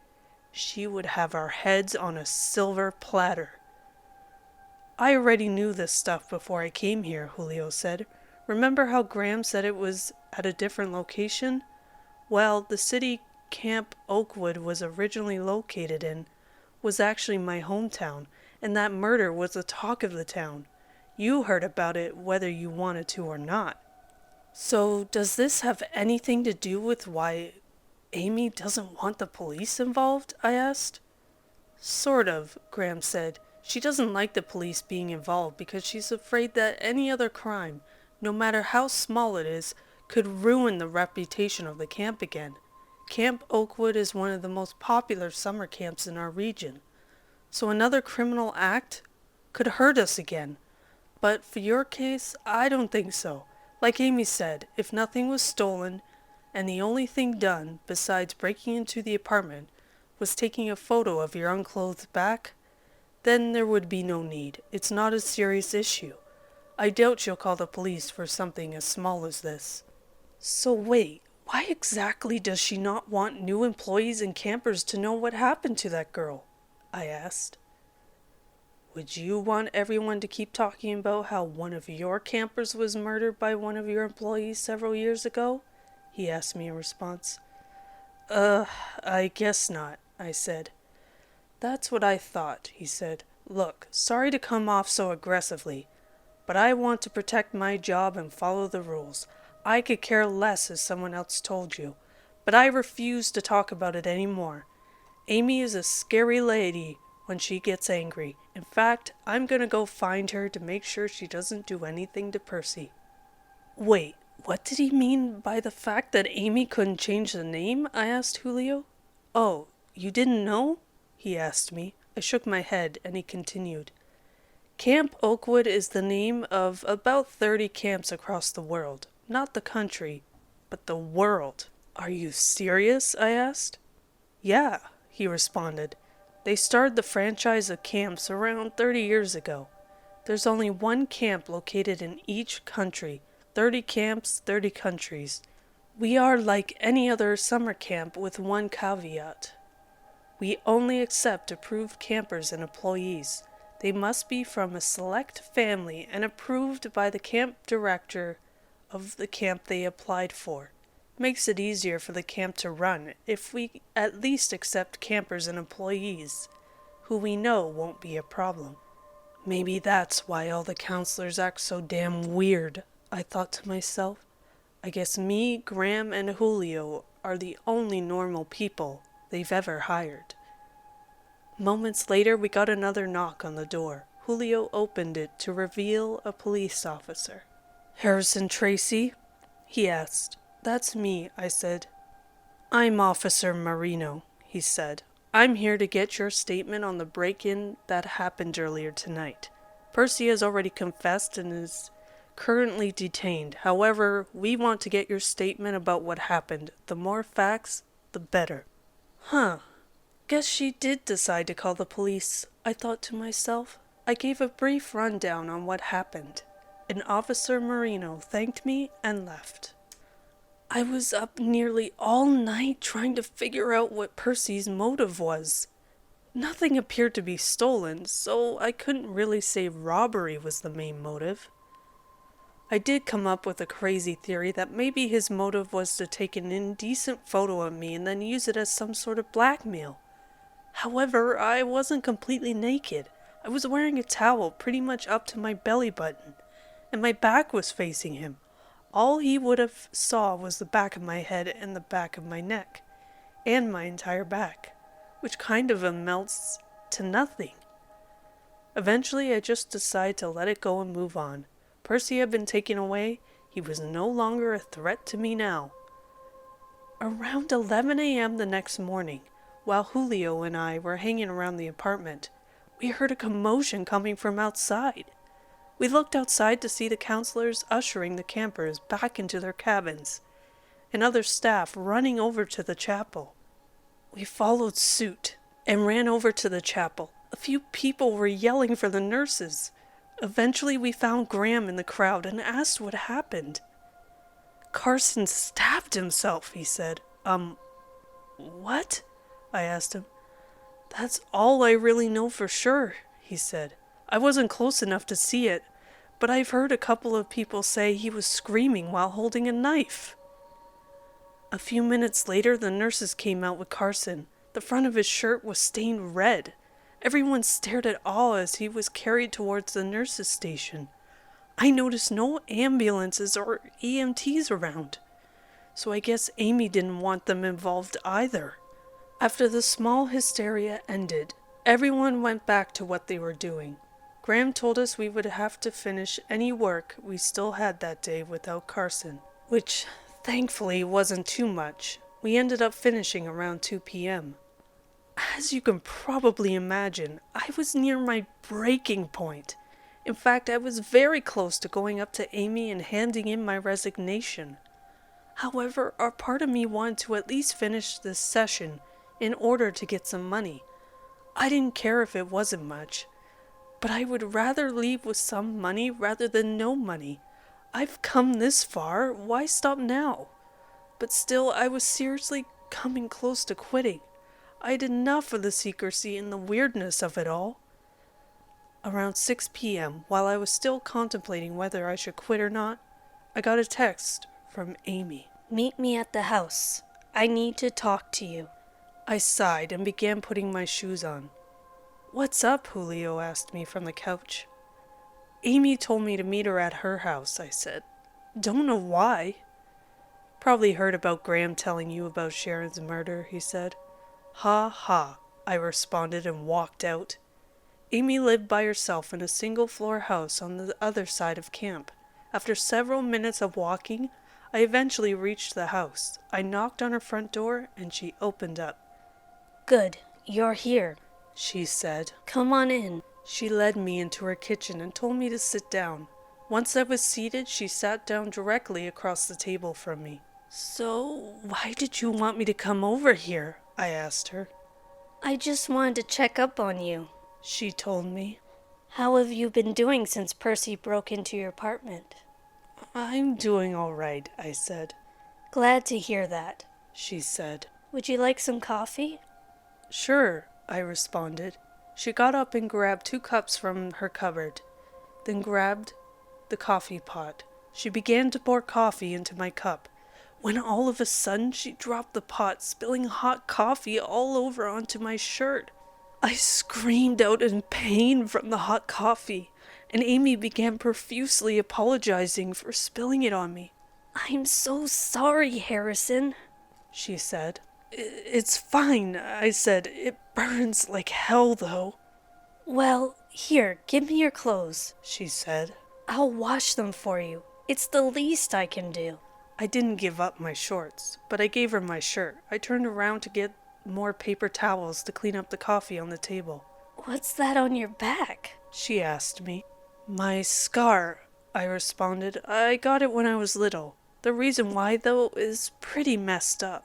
she would have our heads on a silver platter. I already knew this stuff before I came here, Julio said. Remember how Graham said it was at a different location? Well, the city Camp Oakwood was originally located in was actually my hometown, and that murder was the talk of the town. You heard about it whether you wanted to or not. So does this have anything to do with why Amy doesn't want the police involved? I asked. Sort of, Graham said. She doesn't like the police being involved because she's afraid that any other crime, no matter how small it is, could ruin the reputation of the camp again. Camp Oakwood is one of the most popular summer camps in our region, so another criminal act could hurt us again. But for your case, I don't think so. Like Amy said, if nothing was stolen, and the only thing done, besides breaking into the apartment, was taking a photo of your unclothed back, then there would be no need. It's not a serious issue. I doubt she'll call the police for something as small as this. So wait, why exactly does she not want new employees and campers to know what happened to that girl? I asked. Would you want everyone to keep talking about how one of your campers was murdered by one of your employees several years ago? He asked me in response. I guess not, I said. That's what I thought, he said. Look, sorry to come off so aggressively, but I want to protect my job and follow the rules. I could care less if someone else told you, but I refuse to talk about it anymore. Amy is a scary lady when she gets angry. In fact, I'm gonna go find her to make sure she doesn't do anything to Percy. Wait, what did he mean by the fact that Amy couldn't change the name? I asked Julio. Oh, you didn't know? He asked me. I shook my head, and he continued. Camp Oakwood is the name of about 30 camps across the world. Not the country, but the world. Are you serious? I asked. Yeah, he responded. They started the franchise of camps around 30 years ago. There's only one camp located in each country. 30 camps, 30 countries. We are like any other summer camp with one caveat. We only accept approved campers and employees. They must be from a select family and approved by the camp director of the camp they applied for. Makes it easier for the camp to run if we at least accept campers and employees who we know won't be a problem. Maybe that's why all the counselors act so damn weird, I thought to myself. I guess me, Graham, and Julio are the only normal people they've ever hired. Moments later, we got another knock on the door. Julio opened it to reveal a police officer. Harrison Tracy? He asked. That's me, I said. I'm Officer Marino, he said. I'm here to get your statement on the break-in that happened earlier tonight. Percy has already confessed and is currently detained. However, we want to get your statement about what happened. The more facts, the better. Guess she did decide to call the police, I thought to myself. I gave a brief rundown on what happened, and Officer Marino thanked me and left. I was up nearly all night trying to figure out what Percy's motive was. Nothing appeared to be stolen, so I couldn't really say robbery was the main motive. I did come up with a crazy theory that maybe his motive was to take an indecent photo of me and then use it as some sort of blackmail. However, I wasn't completely naked. I was wearing a towel pretty much up to my belly button, and my back was facing him. All he would have saw was the back of my head and the back of my neck, and my entire back, which kind of amounts to nothing. Eventually, I just decided to let it go and move on. Percy had been taken away. He was no longer a threat to me now. Around 11 a.m. the next morning, while Julio and I were hanging around the apartment, we heard a commotion coming from outside. We looked outside to see the counselors ushering the campers back into their cabins, and other staff running over to the chapel. We followed suit and ran over to the chapel. A few people were yelling for the nurses. Eventually we found Graham in the crowd and asked what happened. Carson stabbed himself, he said. What? I asked him. That's all I really know for sure, he said. I wasn't close enough to see it, but I've heard a couple of people say he was screaming while holding a knife. A few minutes later, the nurses came out with Carson. The front of his shirt was stained red. Everyone stared at awe as he was carried towards the nurses' station. I noticed no ambulances or EMTs around, so I guess Amy didn't want them involved either. After the small hysteria ended, everyone went back to what they were doing. Graham told us we would have to finish any work we still had that day without Carson, which thankfully wasn't too much. We ended up finishing around 2 p.m. As you can probably imagine, I was near my breaking point. In fact, I was very close to going up to Amy and handing in my resignation. However, a part of me wanted to at least finish this session in order to get some money. I didn't care if it wasn't much, but I would rather leave with some money rather than no money. I've come this far, why stop now? But still, I was seriously coming close to quitting. I had enough of the secrecy and the weirdness of it all. Around 6 p.m., while I was still contemplating whether I should quit or not, I got a text from Amy. Meet me at the house. I need to talk to you. I sighed and began putting my shoes on. What's up? Julio asked me from the couch. Amy told me to meet her at her house, I said. Don't know why. Probably heard about Graham telling you about Sharon's murder, he said. Ha ha, I responded and walked out. Amy lived by herself in a single-floor house on the other side of camp. After several minutes of walking, I eventually reached the house. I knocked on her front door and she opened up. Good, you're here, she said. Come on in. She led me into her kitchen and told me to sit down. Once I was seated, she sat down directly across the table from me. So, why did you want me to come over here? I asked her. I just wanted to check up on you, she told me. How have you been doing since Percy broke into your apartment? I'm doing all right, I said. Glad to hear that, she said. Would you like some coffee? Sure, I responded. She got up and grabbed 2 cups from her cupboard, then grabbed the coffee pot. She began to pour coffee into my cup, when all of a sudden she dropped the pot, spilling hot coffee all over onto my shirt. I screamed out in pain from the hot coffee, and Amy began profusely apologizing for spilling it on me. I'm so sorry, Harrison, she said. It's fine, I said. It burns like hell, though. Well, here, give me your clothes, she said. I'll wash them for you. It's the least I can do. I didn't give up my shorts, but I gave her my shirt. I turned around to get more paper towels to clean up the coffee on the table. What's that on your back? She asked me. My scar, I responded. I got it when I was little. The reason why, though, is pretty messed up.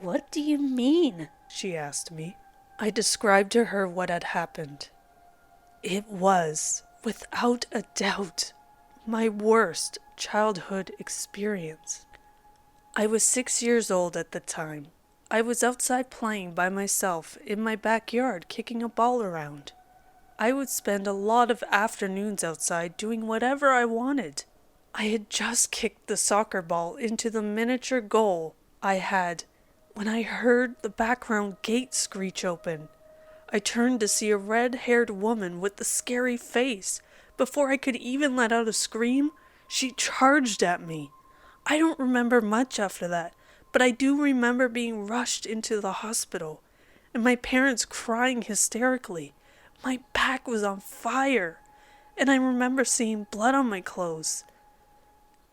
What do you mean? She asked me. I described to her what had happened. It was, without a doubt, my worst childhood experience. I was 6 years old at the time. I was outside playing by myself in my backyard, kicking a ball around. I would spend a lot of afternoons outside doing whatever I wanted. I had just kicked the soccer ball into the miniature goal I had when I heard the background gate screech open. I turned to see a red-haired woman with the scary face. Before I could even let out a scream, she charged at me. I don't remember much after that, but I do remember being rushed into the hospital, and my parents crying hysterically. My back was on fire, and I remember seeing blood on my clothes.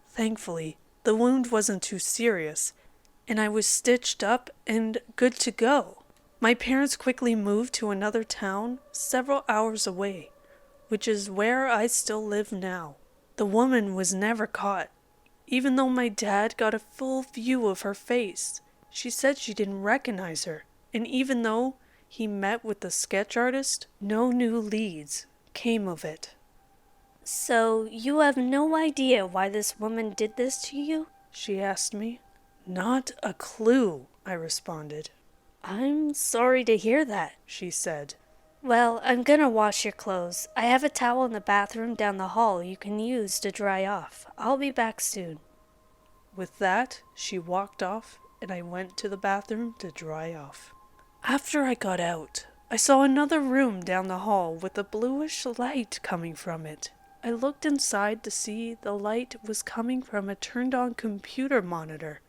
Thankfully, the wound wasn't too serious, and I was stitched up and good to go. My parents quickly moved to another town several hours away, which is where I still live now. The woman was never caught, even though my dad got a full view of her face. She said she didn't recognize her, and even though he met with the sketch artist, no new leads came of it. So, you have no idea why this woman did this to you? She asked me. Not a clue, I responded. I'm sorry to hear that, she said. Well, I'm gonna wash your clothes. I have a towel in the bathroom down the hall you can use to dry off. I'll be back soon. With that, she walked off, and I went to the bathroom to dry off. After I got out, I saw another room down the hall with a bluish light coming from it. I looked inside to see the light was coming from a turned-on computer monitor.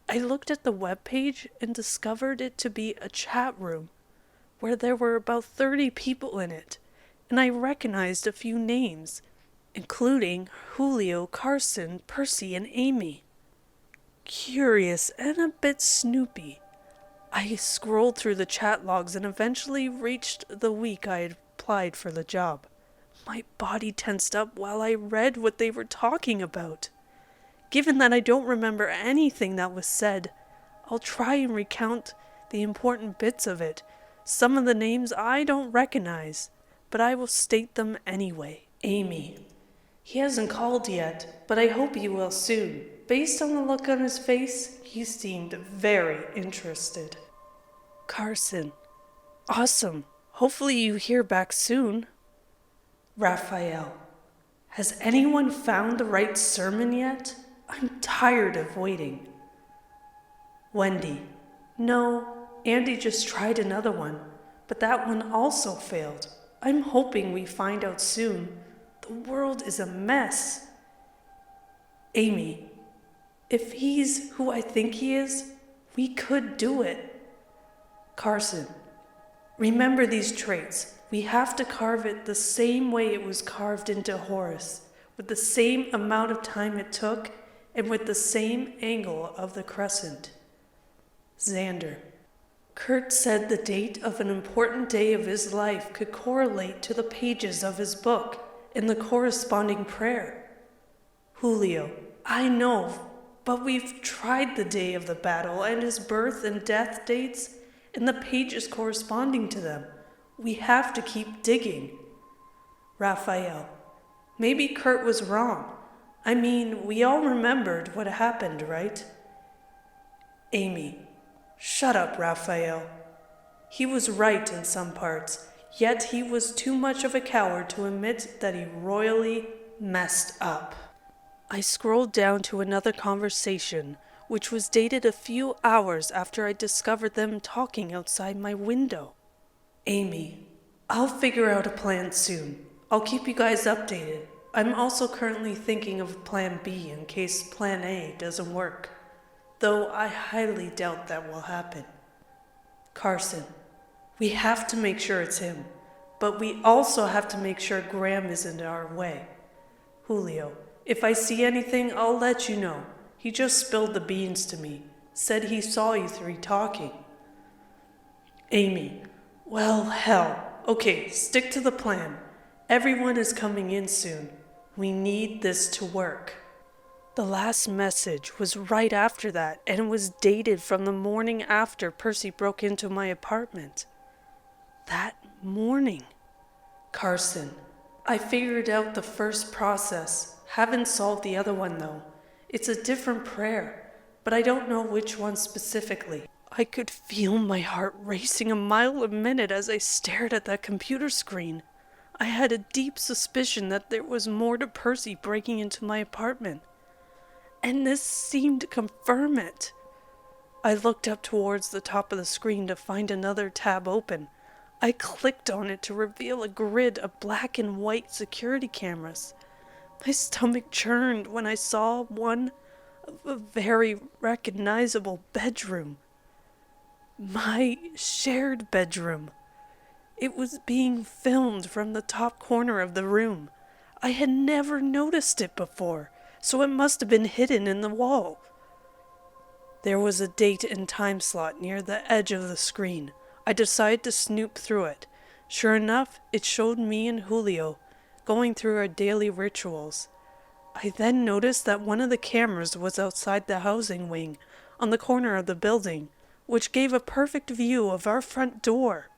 I looked at the webpage and discovered it to be a chat room where there were about 30 people in it, and I recognized a few names, including Julio, Carson, Percy, and Amy. Curious and a bit snoopy, I scrolled through the chat logs and eventually reached the week I had applied for the job. My body tensed up while I read what they were talking about. Given that I don't remember anything that was said, I'll try and recount the important bits of it. Some of the names I don't recognize, but I will state them anyway. Amy. He hasn't called yet, but I hope he will soon. Based on the look on his face, he seemed very interested. Carson. Awesome. Hopefully you hear back soon. Raphael. Has anyone found the right sermon yet? I'm tired of waiting. Wendy. No, Andy just tried another one, but that one also failed. I'm hoping we find out soon. The world is a mess. Amy. If he's who I think he is, we could do it. Carson. Remember these traits. We have to carve it the same way it was carved into Horus, with the same amount of time it took, and with the same angle of the crescent. Xander. Kurt said the date of an important day of his life could correlate to the pages of his book and the corresponding prayer. Julio. I know, but we've tried the day of the battle and his birth and death dates and the pages corresponding to them. We have to keep digging. Raphael. Maybe Kurt was wrong. I mean, we all remembered what happened, right? Amy. Shut up, Raphael. He was right in some parts, yet he was too much of a coward to admit that he royally messed up. I scrolled down to another conversation, which was dated a few hours after I discovered them talking outside my window. Amy. I'll figure out a plan soon. I'll keep you guys updated. I'm also currently thinking of plan B in case plan A doesn't work, though I highly doubt that will happen. Carson. We have to make sure it's him, but we also have to make sure Graham isn't in our way. Julio. If I see anything, I'll let you know. He just spilled the beans to me. Said he saw you three talking. Amy. Well, hell. Okay, stick to the plan. Everyone is coming in soon. We need this to work. The last message was right after that, and it was dated from the morning after Percy broke into my apartment. That morning. Carson. I figured out the first process. Haven't solved the other one though. It's a different prayer, but I don't know which one specifically. I could feel my heart racing a mile a minute as I stared at that computer screen. I had a deep suspicion that there was more to Percy breaking into my apartment, and this seemed to confirm it. I looked up towards the top of the screen to find another tab open. I clicked on it to reveal a grid of black and white security cameras. My stomach churned when I saw one of a very recognizable bedroom. My shared bedroom. It was being filmed from the top corner of the room. I had never noticed it before, so it must have been hidden in the wall. There was a date and time slot near the edge of the screen. I decided to snoop through it. Sure enough, it showed me and Julio going through our daily rituals. I then noticed that one of the cameras was outside the housing wing, on the corner of the building, which gave a perfect view of our front door.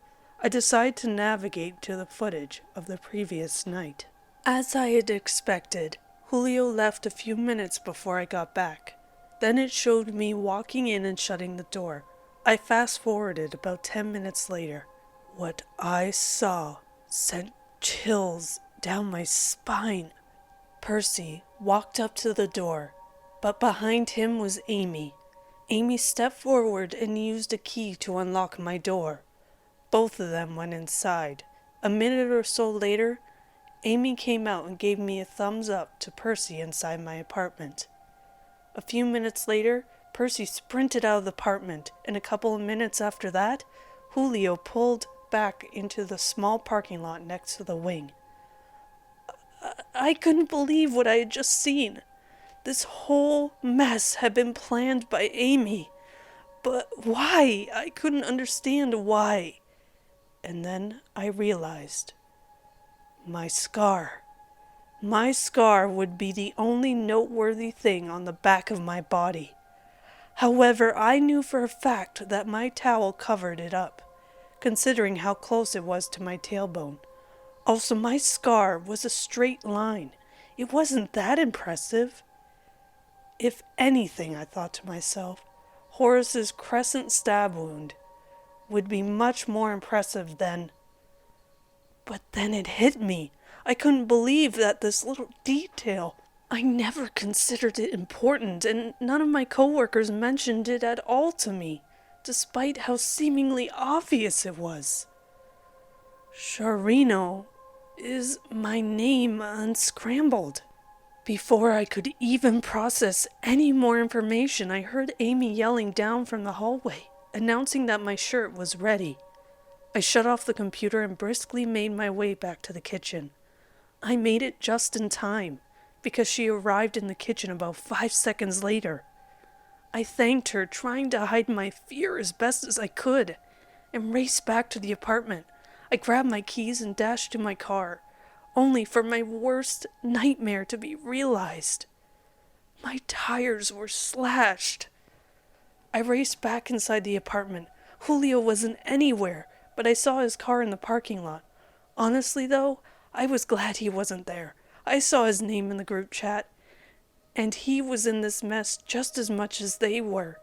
I decided to navigate to the footage of the previous night. As I had expected, Julio left a few minutes before I got back. Then it showed me walking in and shutting the door. I fast-forwarded about 10 minutes later. What I saw sent chills down my spine. Percy walked up to the door, but behind him was Amy. Amy stepped forward and used a key to unlock my door. Both of them went inside. A minute or so later, Amy came out and gave me a thumbs up to Percy inside my apartment. A few minutes later, Percy sprinted out of the apartment, and a couple of minutes after that, Julio pulled back into the small parking lot next to the wing. I couldn't believe what I had just seen. This whole mess had been planned by Amy. But why? I couldn't understand why. And then I realized. My scar. My scar would be the only noteworthy thing on the back of my body. However, I knew for a fact that my towel covered it up, considering how close it was to my tailbone. Also, my scar was a straight line. It wasn't that impressive. If anything, I thought to myself, Horace's crescent stab wound would be much more impressive than... But then it hit me. I couldn't believe that this little detail... I never considered it important, and none of my coworkers mentioned it at all to me, despite how seemingly obvious it was. Sharino is my name unscrambled. Before I could even process any more information, I heard Amy yelling down from the hallway, announcing that my shirt was ready. I shut off the computer and briskly made my way back to the kitchen. I made it just in time, because she arrived in the kitchen about 5 seconds later. I thanked her, trying to hide my fear as best as I could, and raced back to the apartment. I grabbed my keys and dashed to my car, only for my worst nightmare to be realized. My tires were slashed. I raced back inside the apartment. Julio wasn't anywhere, but I saw his car in the parking lot. Honestly, though, I was glad he wasn't there. I saw his name in the group chat, and he was in this mess just as much as they were.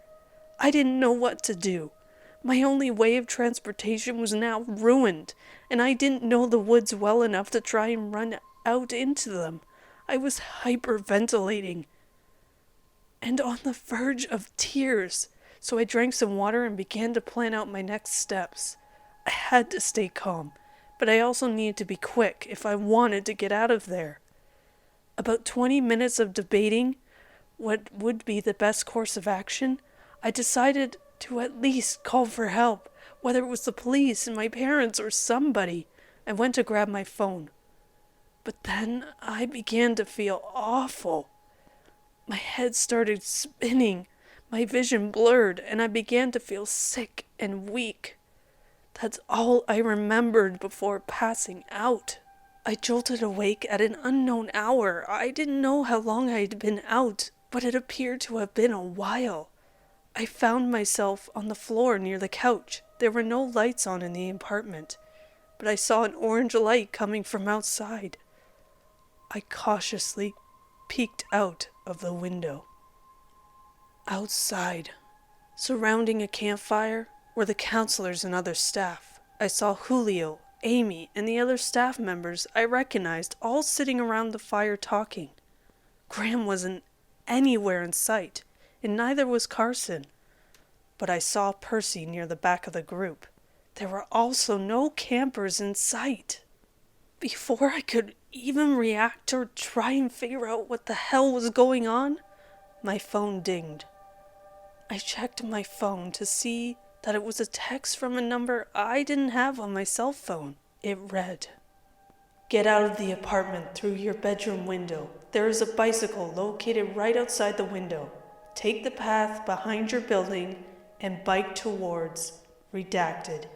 I didn't know what to do. My only way of transportation was now ruined, and I didn't know the woods well enough to try and run out into them. I was hyperventilating and on the verge of tears, so I drank some water and began to plan out my next steps. I had to stay calm, but I also needed to be quick if I wanted to get out of there. About 20 minutes of debating what would be the best course of action, I decided to at least call for help, whether it was the police and my parents or somebody. I went to grab my phone. But then I began to feel awful. My head started spinning, my vision blurred, and I began to feel sick and weak. That's all I remembered before passing out. I jolted awake at an unknown hour. I didn't know how long I had been out, but it appeared to have been a while. I found myself on the floor near the couch. There were no lights on in the apartment. but I saw an orange light coming from outside. I cautiously peeked out of the window. Outside, surrounding a campfire, were the counselors and other staff. I saw Julio, Amy, and the other staff members I recognized all sitting around the fire talking. Graham wasn't anywhere in sight, and neither was Carson. But I saw Percy near the back of the group. There were also no campers in sight. Before I could even react or try and figure out what the hell was going on, my phone dinged. I checked my phone to see that it was a text from a number I didn't have on my cell phone. It read, "Get out of the apartment through your bedroom window. There is a bicycle located right outside the window. Take the path behind your building and bike towards redacted.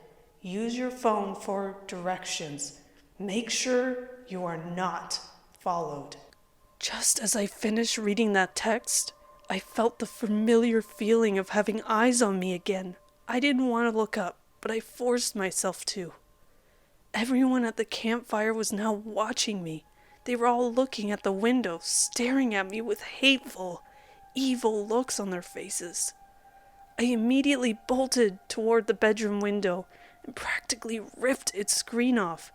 Use your phone for directions. Make sure you are not followed." Just as I finished reading that text, I felt the familiar feeling of having eyes on me again. I didn't want to look up, but I forced myself to. Everyone at the campfire was now watching me. They were all looking at the window, staring at me with hateful, evil looks on their faces. I immediately bolted toward the bedroom window and practically ripped its screen off.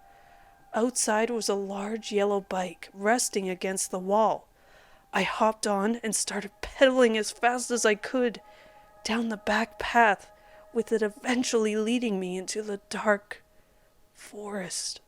Outside was a large yellow bike resting against the wall. I hopped on and started pedaling as fast as I could down the back path, with it eventually leading me into the dark forest.